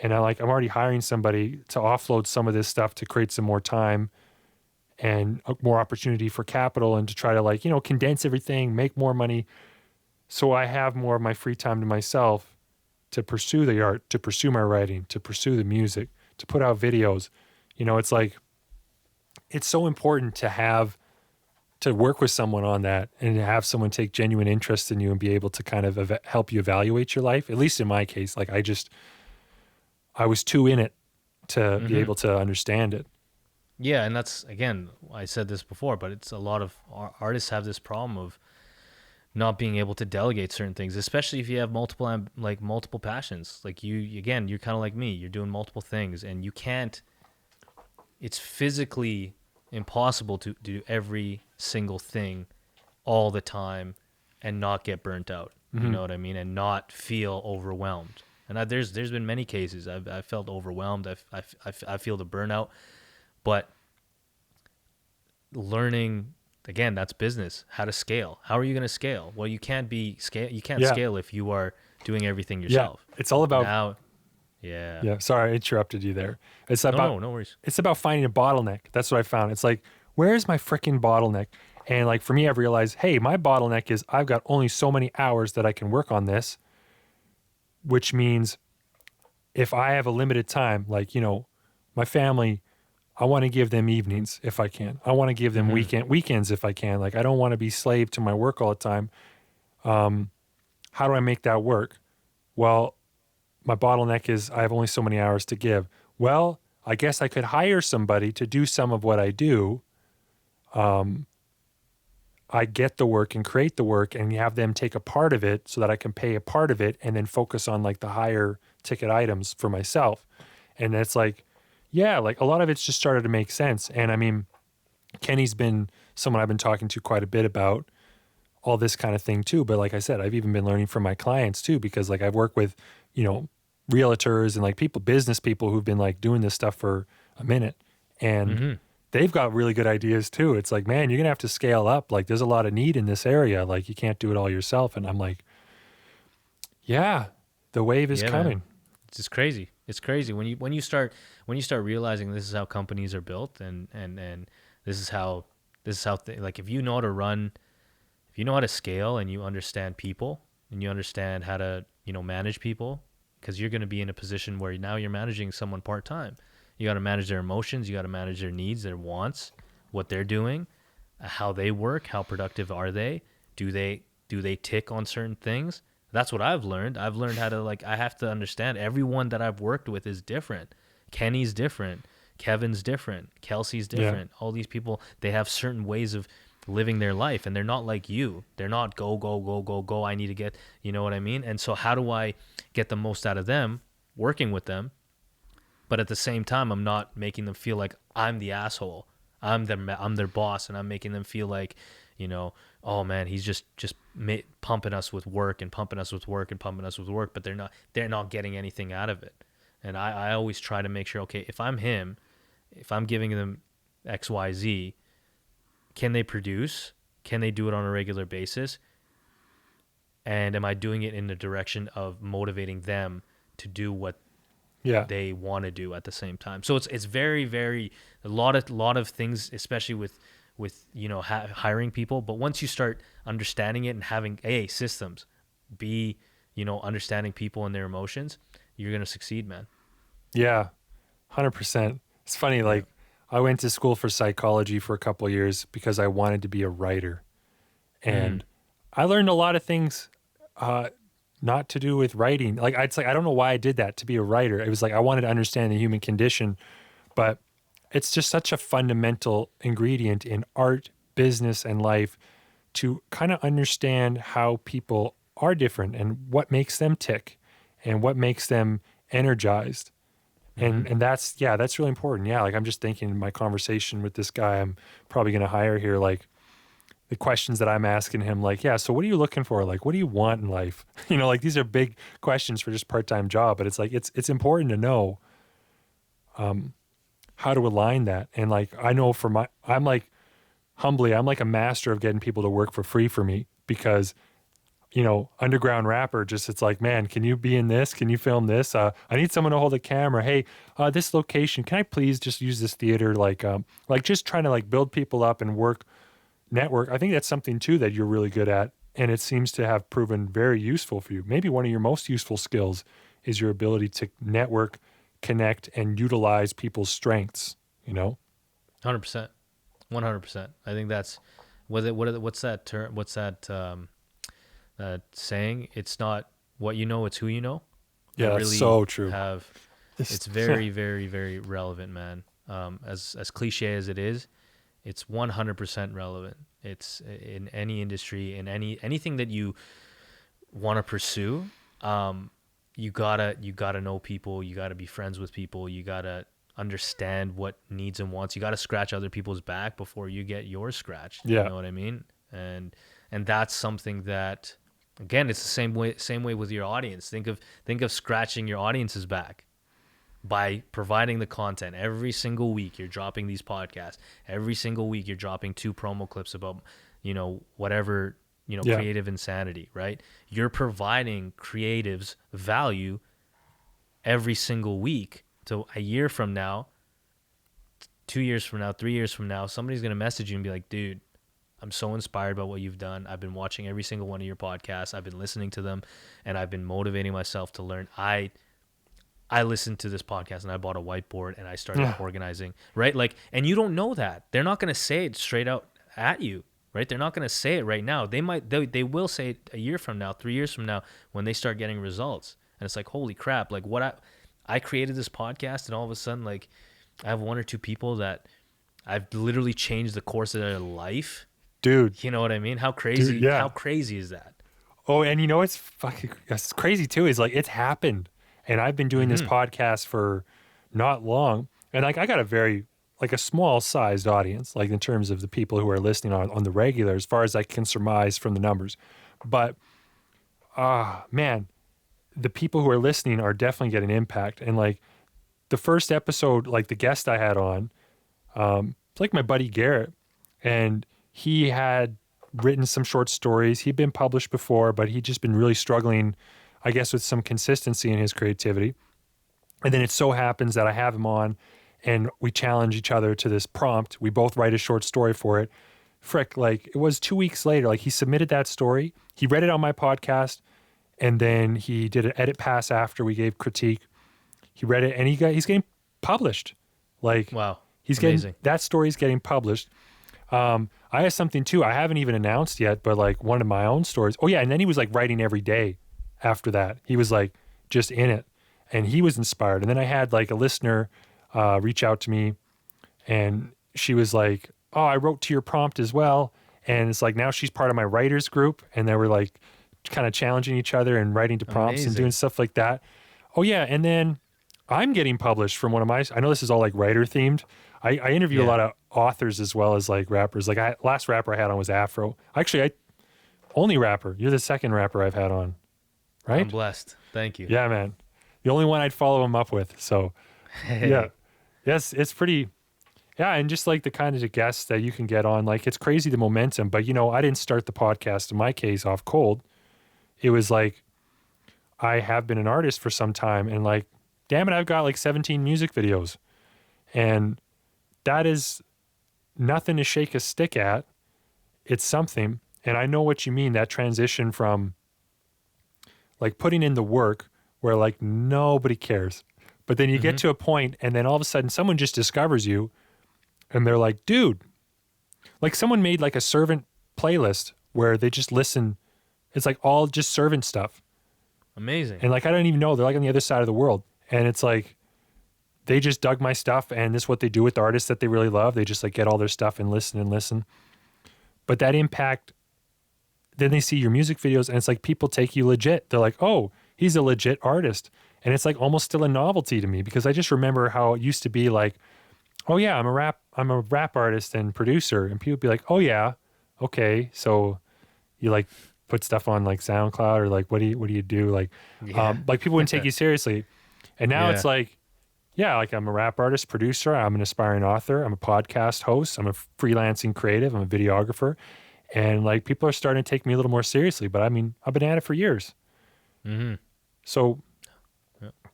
And I'm already hiring somebody to offload some of this stuff to create some more time and more opportunity for capital, and to try to like, you know, condense everything, make more money. So I have more of my free time to myself to pursue the art, to pursue my writing, to pursue the music, to put out videos. You know, it's like, it's so important to work with someone on that, and to have someone take genuine interest in you and be able to kind of help you evaluate your life. At least in my case, like I was too in it to be able to understand it. Yeah, and that's, again, I said this before, but it's a lot of artists have this problem of not being able to delegate certain things, especially if you have multiple passions. Like you're kind of like me. You're doing multiple things, and you can't. It's physically impossible to do every single thing all the time and not get burnt out. You know what I mean, and not feel overwhelmed. And there's been many cases I've felt overwhelmed. I feel the burnout. But learning, again, that's business. How to scale. How are you going to scale? Well, you can't scale if you are doing everything yourself. Yeah, it's all about now. Yeah. Yeah. Sorry, I interrupted you there. It's about no worries. It's about finding a bottleneck. That's what I found. It's like, where's my freaking bottleneck? And like for me, I've realized, hey, my bottleneck is I've got only so many hours that I can work on this, which means if I have a limited time, like, you know, my family, I want to give them evenings if I can. I want to give them weekends if I can. Like, I don't want to be slave to my work all the time. How do I make that work? Well, my bottleneck is I have only so many hours to give. Well, I guess I could hire somebody to do some of what I do. I get the work and create the work and have them take a part of it so that I can pay a part of it and then focus on like the higher ticket items for myself. And it's like, yeah, like a lot of it's just started to make sense. And I mean, Kenny's been someone I've been talking to quite a bit about all this kind of thing too. But like I said, I've even been learning from my clients too, because like I've worked with, you know, realtors and like business people who've been like doing this stuff for a minute, and they've got really good ideas too. It's like, man, you're going to have to scale up. Like there's a lot of need in this area. Like you can't do it all yourself. And I'm like, yeah, the wave is coming. Man. It's just crazy. It's crazy when you start realizing this is how companies are built, and this is how like if you know how to scale and you understand people and you understand how to, you know, manage people, because you're going to be in a position where now you're managing someone part-time. You got to manage their emotions, you got to manage their needs, their wants, what they're doing, how they work, how productive are they, do they tick on certain things. That's what I've learned. I've learned how to, like, I have to understand everyone that I've worked with is different. Kenny's different. Kevin's different. Kelsey's different. Yeah. All these people, they have certain ways of living their life, and they're not like you. They're not go. I need to get, you know what I mean? And so how do I get the most out of them, working with them, but at the same time, I'm not making them feel like I'm the asshole. I'm their boss, and I'm making them feel like, you know, oh man, he's just pumping us with work and pumping us with work and pumping us with work, but they're not getting anything out of it. And I always try to make sure, okay, if I'm him, if I'm giving them X, Y, Z, can they produce? Can they do it on a regular basis? And am I doing it in the direction of motivating them to do what they want to do at the same time? So it's very, very, a lot of things, especially with you know, hiring people. But once you start understanding it and having systems, you know, understanding people and their emotions, you're going to succeed, man. Yeah, 100%. It's funny, like I went to school for psychology for a couple of years because I wanted to be a writer. And I learned a lot of things not to do with writing. Like it's like I don't know why I did that to be a writer. It was like I wanted to understand the human condition, but it's just such a fundamental ingredient in art, business, and life to kind of understand how people are different and what makes them tick and what makes them energized. And that's really important. Yeah, like I'm just thinking in my conversation with this guy I'm probably going to hire here, like the questions that I'm asking him, like, yeah, so what are you looking for? Like, what do you want in life? You know, like these are big questions for just part-time job, but it's like, it's important to know how to align that. And like, I know I'm like a master of getting people to work for free for me because, you know, underground rapper, just, it's like, man, can you be in this? Can you film this? I need someone to hold a camera. Hey, this location, can I please just use this theater? Like just trying to like build people up and network. I think that's something too that you're really good at. And it seems to have proven very useful for you. Maybe one of your most useful skills is your ability to network, connect, and utilize people's strengths, you know? 100%. 100%. I think that's, what's that term? What's that saying? It's not what you know, it's who you know. Yeah, that's so true. It's very, very, very relevant, man. As cliche as it is, it's 100% relevant. It's in any industry, in anything that you want to pursue. You gotta know people. You gotta be friends with people. You gotta understand what needs and wants. You gotta scratch other people's back before you get yours scratched. Yeah. You know what I mean? And that's something that, again, it's the same way with your audience. Think of scratching your audience's back by providing the content. Every single week you're dropping these podcasts. Every single week you're dropping 2 promo clips about, you know, whatever, you know, creative insanity, right? You're providing creatives value every single week. So a year from now, 2 years from now, 3 years from now, somebody's going to message you and be like, dude, I'm so inspired by what you've done. I've been watching every single one of your podcasts. I've been listening to them, and I've been motivating myself to learn. I listened to this podcast and I bought a whiteboard and I started organizing, right? Like, and you don't know that. They're not going to say it straight out at you, right? They're not going to say it right now. They will say it a year from now, 3 years from now, when they start getting results. And it's like, holy crap. Like I created this podcast and all of a sudden, like I have 1 or 2 people that I've literally changed the course of their life. Dude. You know what I mean? How crazy, how crazy is that? Oh, and you know, it's crazy too, is like it's happened. And I've been doing this podcast for not long. And like I got a small sized audience, like in terms of the people who are listening on the regular, as far as I can surmise from the numbers. But man, the people who are listening are definitely getting impact. And like the first episode, like the guest I had on, it's like my buddy Garrett. And he had written some short stories. He'd been published before, but he'd just been really struggling, I guess, with some consistency in his creativity. And then it so happens that I have him on and we challenge each other to this prompt. We both write a short story for it. Frick, like it was 2 weeks later, like he submitted that story. He read it on my podcast and then he did an edit pass after we gave critique. He read it and he's getting published. Like, wow, he's amazing. That story's getting published. I have something too. I haven't even announced yet, but like one of my own stories. Oh yeah. And then he was like writing every day after that. He was like just in it and he was inspired. And then I had like a listener reach out to me and she was like, oh, I wrote to your prompt as well. And it's like, now she's part of my writers group. And they were like kind of challenging each other and writing to prompts and doing stuff like that. Oh yeah. And then I'm getting published from I know this is all like writer themed. I interview a lot of authors as well as like rappers. Like last rapper I had on was Afro. Actually, only rapper. You're the second rapper I've had on, right? I'm blessed. Thank you. Yeah, man. The only one I'd follow him up with. So yeah, yes, it's pretty. Yeah. And just like the kind of guests that you can get on, like it's crazy the momentum, but you know, I didn't start the podcast in my case off cold. It was like, I have been an artist for some time and like, damn it, I've got like 17 music videos and that is nothing to shake a stick at. It's something. And I know what you mean, that transition from like putting in the work where like nobody cares, But then you get to a point, and then all of a sudden someone just discovers you, and they're like, dude, like someone made like a servant playlist where they just listen. It's like all just servant stuff. Amazing. And like, I don't even know. They're like on the other side of the world. And it's like, they just dug my stuff, and this is what they do with the artists that they really love. They just like get all their stuff and listen. But that impact, then they see your music videos, and it's like people take you legit. They're like, oh, he's a legit artist. And it's like almost still a novelty to me, because I just remember how it used to be like, oh yeah, I'm a rap artist and producer. And people would be like, oh yeah, okay. So you like put stuff on like SoundCloud, or like, what do you do? Like, like people wouldn't take you seriously. And now it's like, yeah, like I'm a rap artist, producer. I'm an aspiring author. I'm a podcast host. I'm a freelancing creative. I'm a videographer. And like people are starting to take me a little more seriously, but I mean, I've been at it for years. So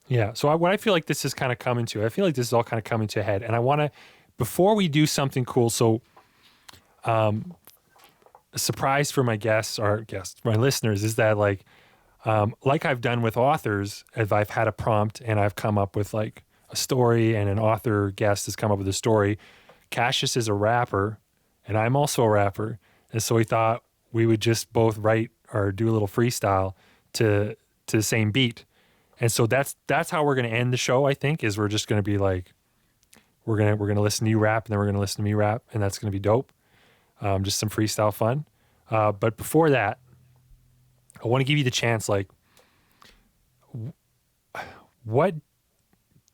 yeah. So what I feel like this is kind of coming to, I feel like this is all kind of coming to a head. And I want to, before we do something cool, so a surprise for my guests, my listeners, is that like I've done with authors, if I've had a prompt and I've come up with like a story, and an author guest has come up with a story. Qashus is a rapper, and I'm also a rapper. And so we thought we would just both write or do a little freestyle to the same beat. And so that's how we're going to end the show, I think, is we're just going to be like, we're going to listen to you rap, and then we're going to listen to me rap, and that's going to be dope. Just some freestyle fun. But before that, I want to give you the chance, like, what,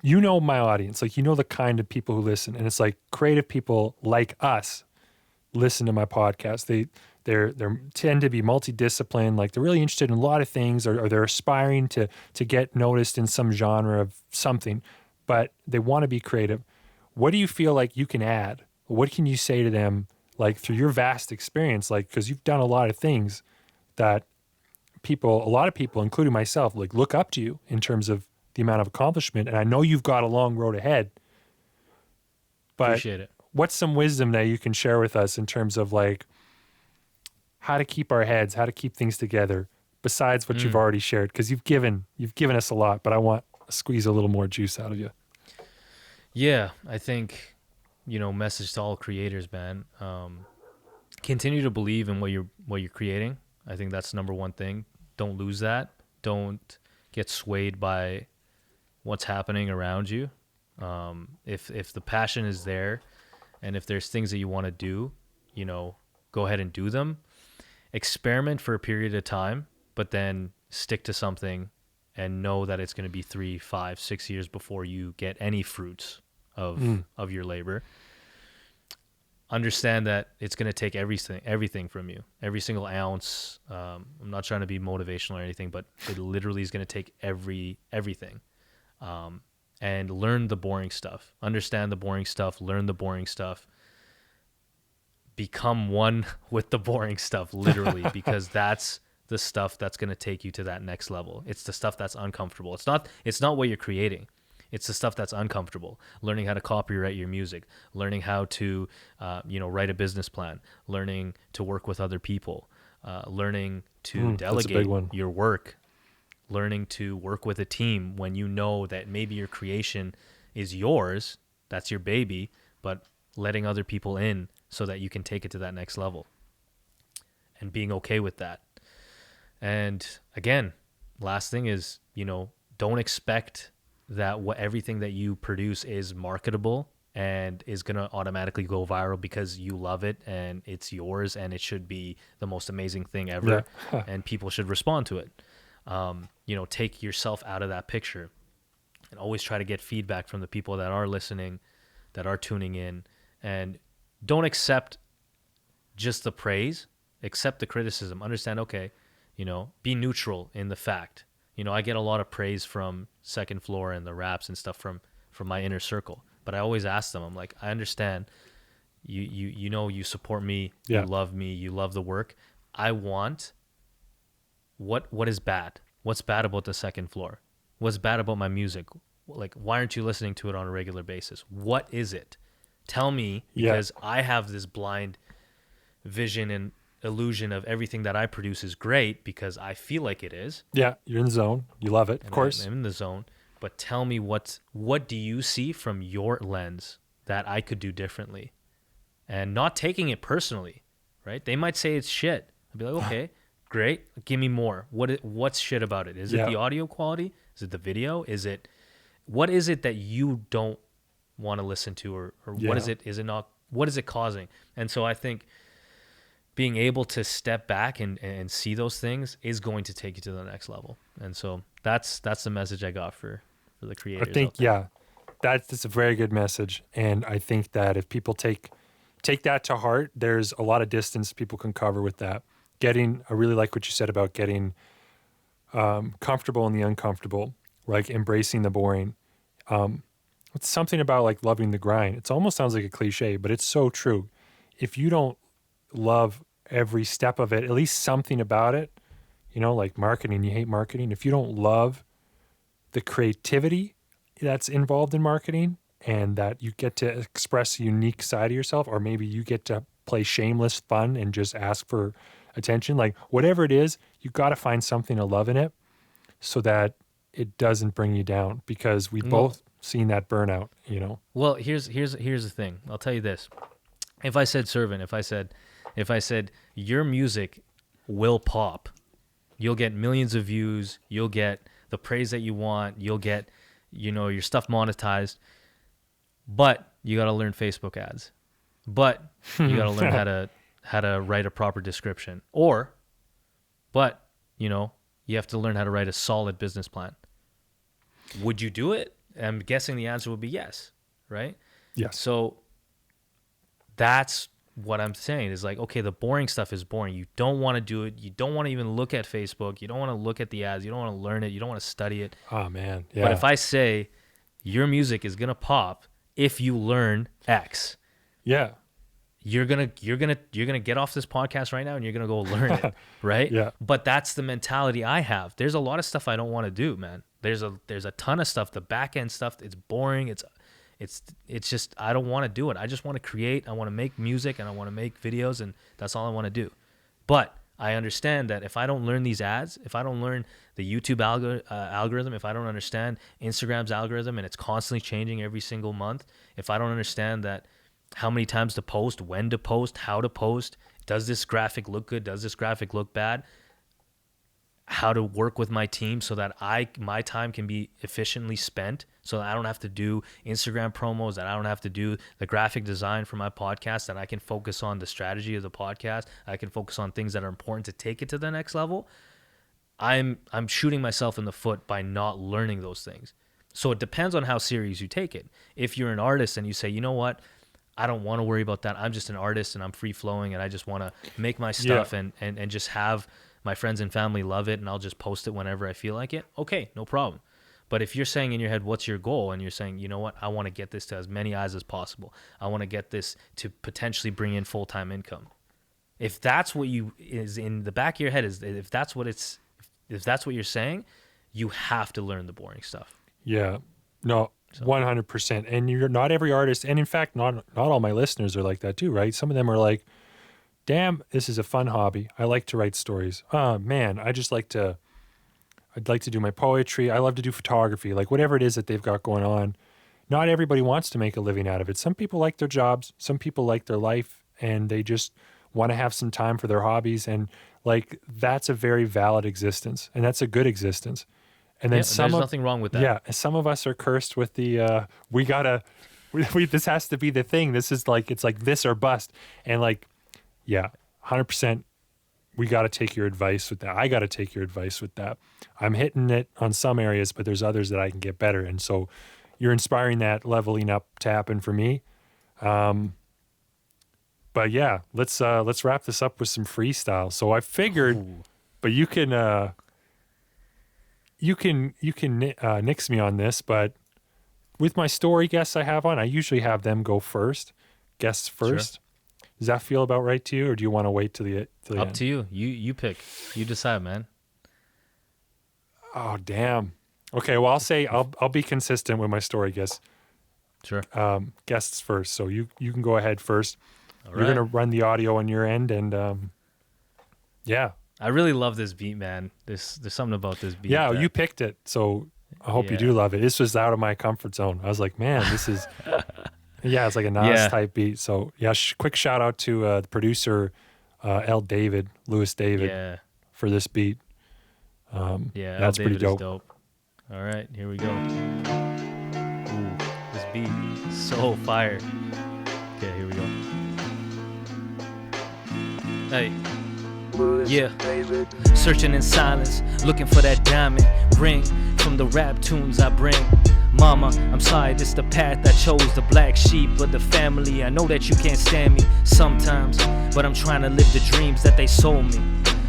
you know, my audience, like, you know, the kind of people who listen, and it's like creative people like us listen to my podcast. They tend to be multidisciplined, like they're really interested in a lot of things, or they're aspiring to get noticed in some genre of something, but they want to be creative. What do you feel like you can add? What can you say to them, like through your vast experience, like, because you've done a lot of things that a lot of people, including myself, like look up to you in terms of the amount of accomplishment. And I know you've got a long road ahead, but Appreciate it. What's some wisdom that you can share with us in terms of like how to keep our heads, how to keep things together, besides what you've already shared? Because you've given us a lot, but I want to squeeze a little more juice out of you. Yeah, I think, message to all creators, man. Continue to believe in what you're creating. I think that's number one thing. Don't lose that. Don't get swayed by what's happening around you. If the passion is there, and if there's things that you want to do, go ahead and do them. Experiment for a period of time, but then stick to something and know that it's going to be 3, 5, 6 years before you get any fruits of your labor. Understand that it's going to take everything from you, every single ounce. I'm not trying to be motivational or anything, but it literally is going to take everything. And learn the boring stuff. Understand the boring stuff. Learn the boring stuff. Become one with the boring stuff, literally, because that's the stuff that's going to take you to that next level. It's the stuff that's uncomfortable. It's not what you're creating. It's the stuff that's uncomfortable. Learning how to copyright your music. Learning how to, write a business plan. Learning to work with other people. Learning to delegate your work. Learning to work with a team when you know that maybe your creation is yours, that's your baby, but letting other people in so that you can take it to that next level, and being okay with that. And again, last thing is, don't expect that everything that you produce is marketable and is going to automatically go viral because you love it and it's yours and it should be the most amazing thing ever. Yeah. And people should respond to it. Take yourself out of that picture, and always try to get feedback from the people that are listening, that are tuning in, and don't accept just the praise, accept the criticism. Understand, okay, be neutral in the fact. I get a lot of praise from Second Floor and the raps and stuff from my inner circle, but I always ask them, I'm like, I understand you support me, you love me, you love the work. I want what is bad? What's bad about the Second Floor? What's bad about my music? Like, why aren't you listening to it on a regular basis? What is it? Tell me, because I have this blind vision and illusion of everything that I produce is great because I feel like it is. Yeah, you're in the zone. You love it, of course. I'm in the zone. but tell me what do you see from your lens that I could do differently, and not taking it personally, right? They might say it's shit. I'd be like, okay, great, give me more. What's shit about it? Is it the audio quality? Is it the video? What is it that you don't want to listen to, or what is it? Is it not? What is it causing? And so I think being able to step back and see those things is going to take you to the next level. And so that's the message I got for the creators. I think, that's a very good message. And I think that if people take that to heart, there's a lot of distance people can cover with that. I really like what you said about getting comfortable in the uncomfortable, like embracing the boring. It's something about like loving the grind. It almost sounds like a cliche, but it's so true. If you don't love every step of it, at least something about it, like marketing, you hate marketing. If you don't love the creativity that's involved in marketing, and that you get to express a unique side of yourself, or maybe you get to play shameless fun and just ask for attention, like whatever it is, you got to find something to love in it so that it doesn't bring you down, because we both seen that burnout, Well, here's the thing. I'll tell you this. If I said servant, if I said your music will pop, you'll get millions of views, you'll get the praise that you want, you'll get, your stuff monetized, but you got to learn Facebook ads. But you got to learn how to write a proper description. But you have to learn how to write a solid business plan. Would you do it? I'm guessing the answer would be yes, right? Yes. So that's what I'm saying is like, okay, the boring stuff is boring. You don't want to do it. You don't want to even look at Facebook. You don't want to look at the ads. You don't want to learn it. You don't want to study it. Oh man. Yeah. But if I say your music is going to pop if you learn X. Yeah. You're gonna get off this podcast right now and you're gonna go learn it, right? Yeah. But that's the mentality I have. There's a lot of stuff I don't want to do, man. There's a ton of stuff. The back end stuff, it's boring. It's just I don't want to do it. I just want to create. I want to make music and I want to make videos, and that's all I want to do. But I understand that if I don't learn these ads, if I don't learn the YouTube algorithm, if I don't understand Instagram's algorithm and it's constantly changing every single month, if I don't understand that how many times to post, when to post, how to post, does this graphic look good, does this graphic look bad, how to work with my team so that my time can be efficiently spent, so that I don't have to do Instagram promos, that I don't have to do the graphic design for my podcast, that I can focus on the strategy of the podcast, I can focus on things that are important to take it to the next level. I'm shooting myself in the foot by not learning those things. So it depends on how serious you take it. If you're an artist and you say, you know what, I don't want to worry about that. I'm just an artist and I'm free flowing and I just want to make my stuff and just have my friends and family love it and I'll just post it whenever I feel like it. Okay, no problem. But if you're saying in your head, what's your goal? And you're saying, you know what, I want to get this to as many eyes as possible. I want to get this to potentially bring in full-time income. If that's what is in the back of your head, if that's what you're saying, you have to learn the boring stuff. Yeah. No, 100%. And you're not every artist. And in fact, not all my listeners are like that too, right? Some of them are like, damn, this is a fun hobby. I like to write stories. Oh man, I'd like to do my poetry. I love to do photography, like whatever it is that they've got going on. Not everybody wants to make a living out of it. Some people like their jobs. Some people like their life and they just want to have some time for their hobbies. And like, that's a very valid existence and that's a good existence. And then there's nothing wrong with that. Yeah. Some of us are cursed with the, this has to be the thing. This is like, it's like this or bust. And like, yeah, 100%. We got to take your advice with that. I got to take your advice with that. I'm hitting it on some areas, but there's others that I can get better. And so you're inspiring that leveling up to happen for me. But yeah, let's wrap this up with some freestyle. So I figured, but you can nix me on this, but with my story guests I have on, I usually have them go first, guests first. Sure. Does that feel about right to you, or do you want to wait till the Up end? to you. You pick. You decide, man. Oh damn. Okay, well I'll be consistent with my story guests. Sure. Guests first. So you can go ahead first. All You're right. gonna run the audio on your end, and yeah. I really love this beat, man. There's something about this beat. Yeah, you picked it, so I hope you do love it. This was out of my comfort zone. I was like, man, this is, it's like a Nas type beat. So yeah, quick shout out to the producer, Louis David, for this beat. That's pretty dope. All right, here we go. Ooh, this beat is so fire. Okay, here we go. Hey. Yeah, searching in silence, looking for that diamond ring from the rap tunes I bring. Mama, I'm sorry, this the path I chose, the black sheep of the family. I know that you can't stand me sometimes, but I'm trying to live the dreams that they sold me.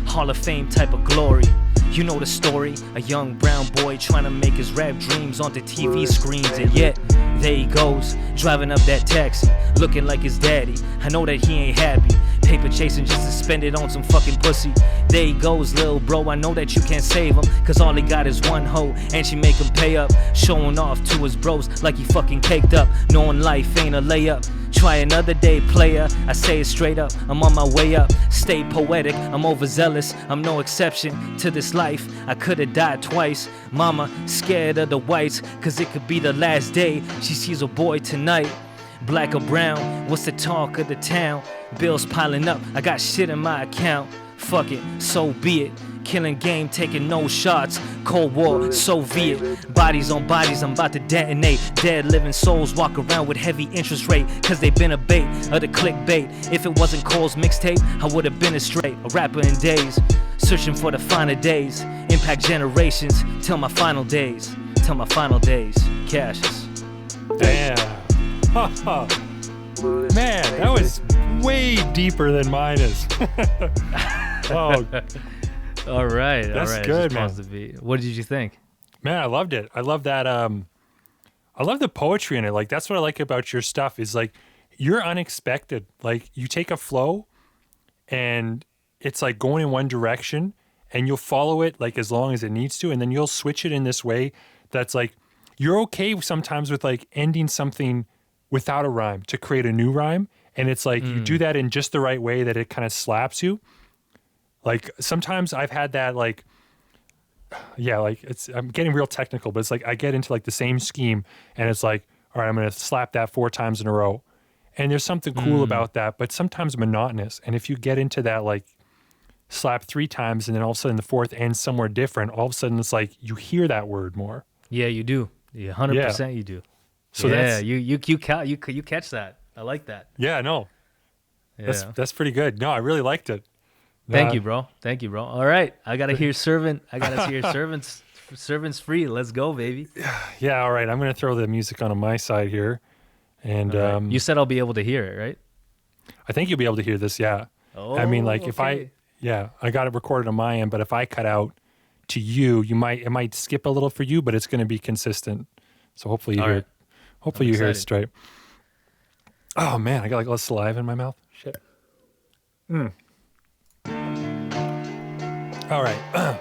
Hall of Fame type of glory. You know the story, a young brown boy trying to make his rap dreams onto TV screens, and yet there he goes, driving up that taxi, looking like his daddy. I know that he ain't happy, paper chasing just to spend it on some fucking pussy. There he goes, lil' bro, I know that you can't save him, cause all he got is one hoe, and she make him pay up, showing off to his bros like he fucking caked up, knowing life ain't a layup. Try another day, player, I say it straight up, I'm on my way up, stay poetic, I'm overzealous, I'm no exception to this life, I could've died twice. Mama, scared of the whites, cause it could be the last day she sees a boy tonight. Black or brown, what's the talk of the town? Bills piling up, I got shit in my account. Fuck it, so be it. Killing game, taking no shots. Cold War, Soviet. Bodies on bodies, I'm about to detonate. Dead living souls walk around with heavy interest rate, cause they been a bait of the clickbait. If it wasn't Cole's mixtape, I would've been a straight, a rapper in days. Searching for the finer days. Impact generations, till my final days. Till my final days. Qashus. Damn. Man, that was way deeper than mine is. Oh, all right, that's all right. good, man. What did you think? Man, I loved it. I love that. I love the poetry in it. Like, that's what I like about your stuff. Is like you're unexpected. Like, you take a flow, and it's like going in one direction, and you'll follow it like as long as it needs to, and then you'll switch it in this way that's like you're okay sometimes with like ending something without a rhyme to create a new rhyme, and it's like you do that in just the right way that it kind of slaps you. Like sometimes I've had that like I'm getting real technical, but it's like I get into like the same scheme and it's like, all right, I'm going to slap that 4 times in a row. And there's something cool about that, but sometimes monotonous. And if you get into that like slap 3 times and then all of a sudden the 4th ends somewhere different, all of a sudden it's like you hear that word more. Yeah, you do. Yeah, 100% you do. So yeah, you catch that. I like that. Yeah, no. Yeah. That's pretty good. No, I really liked it. Thank you, bro. Thank you, bro. All right, I gotta hear servants free. Let's go, baby. Yeah, all right. I'm gonna throw the music on my side here, and right. You said I'll be able to hear it, right? I think you'll be able to hear this. Yeah. Oh, I mean, like okay. I got it recorded on my end, but if I cut out to you, it might skip a little for you, but it's gonna be consistent. So hopefully you hear it. Hopefully you hear it straight. Oh man, I got like less saliva in my mouth. Shit. All right.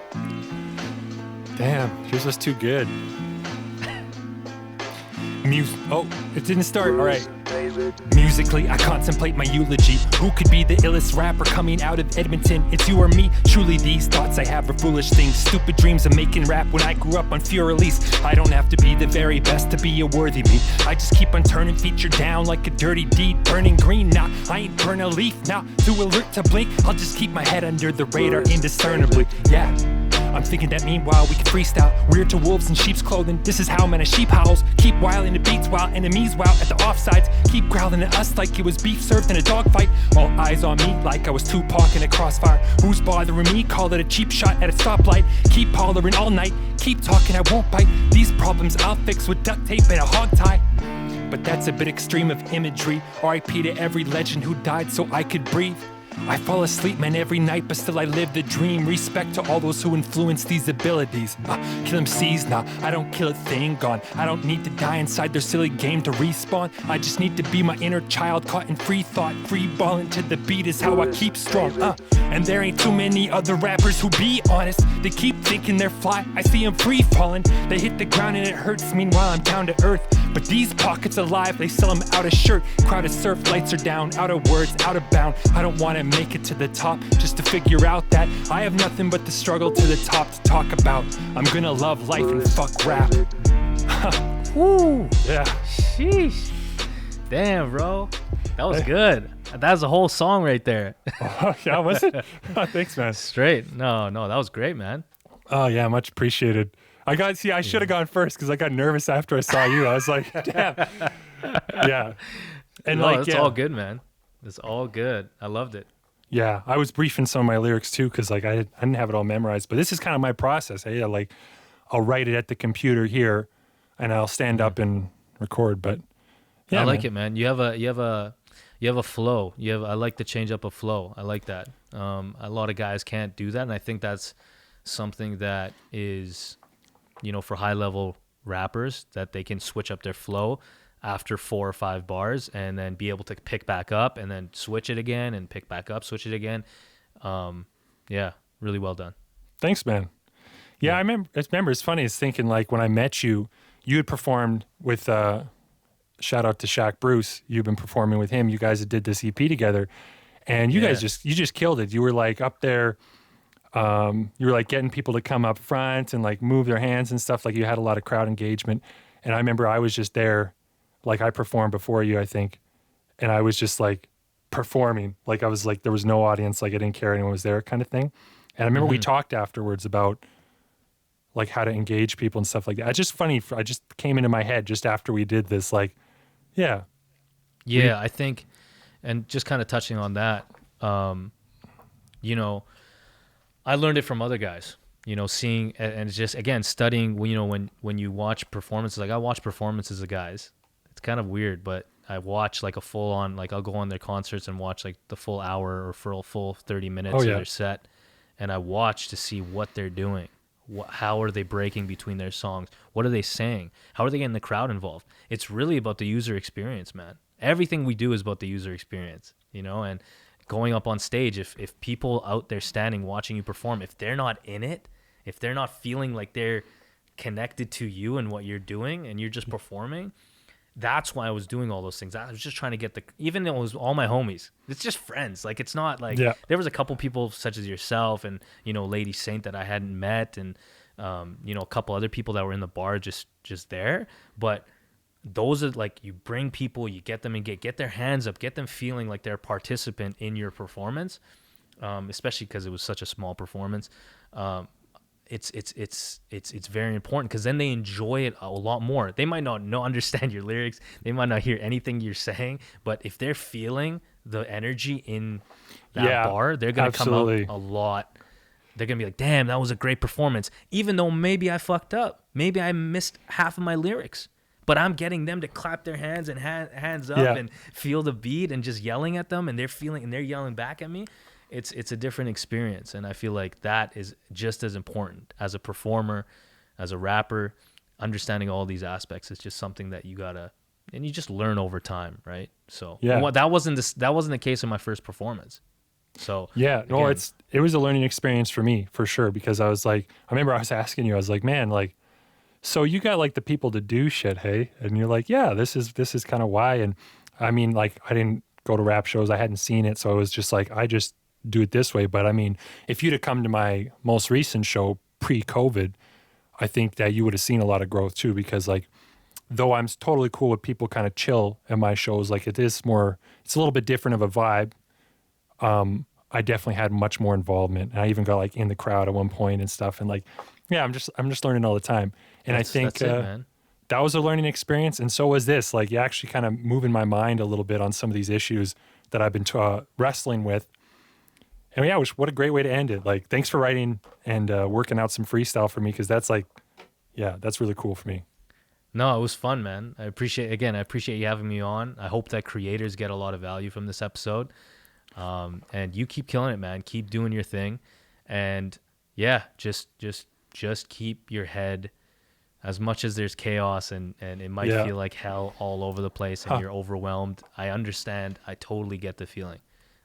Damn, yours was too good. Oh, it didn't start. All right. Musically, I contemplate my eulogy. Who could be the illest rapper coming out of Edmonton? It's you or me. Truly, these thoughts I have are foolish things. Stupid dreams of making rap when I grew up on Fear Release. I don't have to be the very best to be a worthy me. I just keep on turning feature down like a dirty deed. Burning green, nah, I ain't burn a leaf. Now, too alert to blink. I'll just keep my head under the radar indiscernibly. Yeah. I'm thinking that meanwhile we can freestyle. Weird to wolves in sheep's clothing. This is how man a sheep howls. Keep wilding the beats while enemies wow at the offsides. Keep growling at us like it was beef served in a dogfight. All eyes on me like I was Tupac in a crossfire. Who's bothering me? Call it a cheap shot at a stoplight. Keep hollering all night. Keep talking, I won't bite. These problems I'll fix with duct tape and a hog tie. But that's a bit extreme of imagery. R.I.P. to every legend who died so I could breathe. I fall asleep, man, every night, but still I live the dream. Respect to all those who influence these abilities. Kill MCs, nah, I don't kill a thing, gone. I don't need to die inside their silly game to respawn. I just need to be my inner child, caught in free thought. Free balling to the beat is how I keep strong, And there ain't too many other rappers who be honest. They keep thinking they're fly, I see them free falling. They hit the ground and it hurts, meanwhile I'm down to earth. But these pockets alive, they sell them out of shirt. Crowded surf, lights are down, out of words, out of bound. I don't want to make it to the top just to figure out that I have nothing but the struggle to the top to talk about. I'm gonna love life and fuck rap. Woo. Yeah. Sheesh. Damn, bro. That was good. That was a whole song right there. Oh, yeah, was it? Thanks, man. Straight. No, that was great, man. Oh, yeah, much appreciated. I should have gone first because I got nervous after I saw you. I was like, damn. Yeah. And No, it's all good, man. It's all good. I loved it. Yeah, I was briefing some of my lyrics too because like I didn't have it all memorized. But this is kind of my process. Hey, I'll write it at the computer here, and I'll stand up and record. But yeah, I like it, man. You have a flow. I like the change up of flow. I like that. A lot of guys can't do that, and I think that's something that is, for high level rappers, that they can switch up their flow after 4 or 5 bars and then be able to pick back up and then switch it again and pick back up, switch it again. Yeah, really well done. Thanks, man. Yeah, I remember it's funny. It's thinking like when I met you, you had performed with shout out to Shaq Bruce. You've been performing with him. You guys did this EP together, and you guys just killed it. You were like up there. You were like getting people to come up front and like move their hands and stuff. Like you had a lot of crowd engagement. And I remember I was just there, like I performed before you, I think, and I was just like performing. Like I was like there was no audience. Like I didn't care anyone was there, kind of thing. And I remember we talked afterwards about like how to engage people and stuff like that. It's just funny. I just came into my head just after we did this. Like, yeah. I think, and just kind of touching on that, I learned it from other guys, seeing, and it's just, again, studying, when you watch performances, like I watch performances of guys, it's kind of weird, but I watch like a full on, like I'll go on their concerts and watch like the full hour or full 30 minutes of their set. And I watch to see what they're doing. How are they breaking between their songs? What are they saying? How are they getting the crowd involved? It's really about the user experience, man. Everything we do is about the user experience, and going up on stage, if people out there standing watching you perform, if they're not in it, if they're not feeling like they're connected to you and what you're doing and you're just performing, that's why I was doing all those things. I was just trying to get even though it was all my homies, it's just friends. Like it's not like there was a couple people such as yourself and Lady Saint that I hadn't met, and a couple other people that were in the bar just there. But those are like, you bring people, you get them and get their hands up, get them feeling like they're a participant in your performance, especially because it was such a small performance. It's very important because then they enjoy it a lot more. They might not understand your lyrics, they might not hear anything you're saying, but if they're feeling the energy in that bar, they're gonna come out a lot. They're gonna be like, damn, that was a great performance, even though maybe I fucked up, maybe I missed half of my lyrics, but I'm getting them to clap their hands and hands up and feel the beat and just yelling at them, and they're feeling and they're yelling back at me. It's a different experience, and I feel like that is just as important as a performer, as a rapper. Understanding all these aspects is just something that you gotta, and you just learn over time, right? So that wasn't the case in my first performance. So it was a learning experience for me for sure, because I was like, I remember I was asking you, I was like, man, like, so you got like the people to do shit, hey? And you're like, yeah, this is kind of why. And I mean, like, I didn't go to rap shows, I hadn't seen it, so I was just like, I just do it this way. But I mean, if you'd have come to my most recent show pre-COVID, I think that you would have seen a lot of growth too, because like, though I'm totally cool with people kind of chill at my shows, like it's a little bit different of a vibe. I definitely had much more involvement, and I even got like in the crowd at one point and stuff. And like, yeah, I'm just learning all the time. And I think that was a learning experience. And so was this, like, you actually kind of moving my mind a little bit on some of these issues that I've been wrestling with. And yeah, what a great way to end it. Like, thanks for writing and working out some freestyle for me, because that's like, yeah, that's really cool for me. No, it was fun, man. I appreciate you having me on. I hope that creators get a lot of value from this episode. And you keep killing it, man. Keep doing your thing. And yeah, just keep your head, as much as there's chaos and it might feel like hell all over the place and you're overwhelmed. I understand. I totally get the feeling.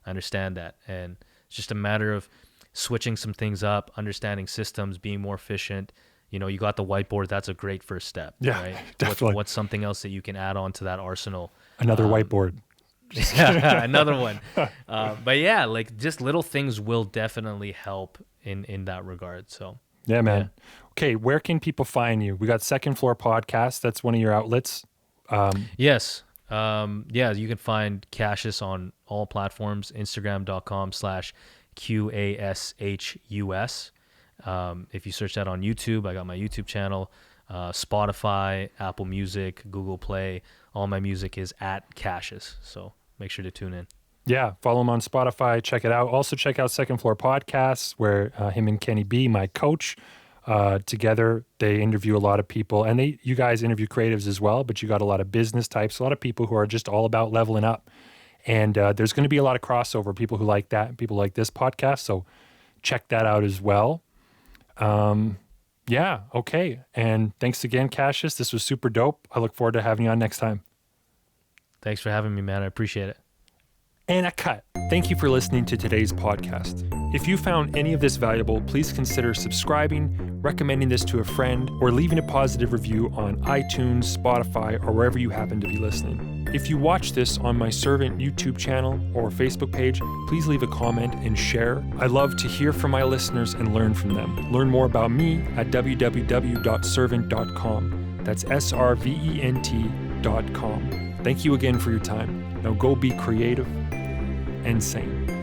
I understand that. And it's just a matter of switching some things up, understanding systems, being more efficient, you got the whiteboard. That's a great first step. Yeah, right? definitely. What's something else that you can add on to that arsenal? Another whiteboard. Another one. But yeah, like just little things will definitely help in that regard. So Yeah, man. Okay, where can people find you? We got Second Floor Podcast. That's one of your outlets. Yes. You can find Qashus on all platforms, Instagram.com/QASHUS. If you search that on YouTube, I got my YouTube channel, Spotify, Apple Music, Google Play. All my music is at Qashus. So make sure to tune in. Yeah, follow him on Spotify. Check it out. Also check out Second Floor Podcasts, where him and Kenny B, my coach, together they interview a lot of people, and you guys interview creatives as well, but you got a lot of business types, a lot of people who are just all about leveling up. And there's going to be a lot of crossover, people who like that, and people like this podcast. So check that out as well. Yeah, okay. And thanks again, Qashus. This was super dope. I look forward to having you on next time. Thanks for having me, man. I appreciate it. And a cut. Thank you for listening to today's podcast. If you found any of this valuable, please consider subscribing, recommending this to a friend, or leaving a positive review on iTunes, Spotify, or wherever you happen to be listening. If you watch this on my Servant YouTube channel or Facebook page, please leave a comment and share. I love to hear from my listeners and learn from them. Learn more about me at www.servant.com. That's SRVENT.com. Thank you again for your time. Now go be creative and sane.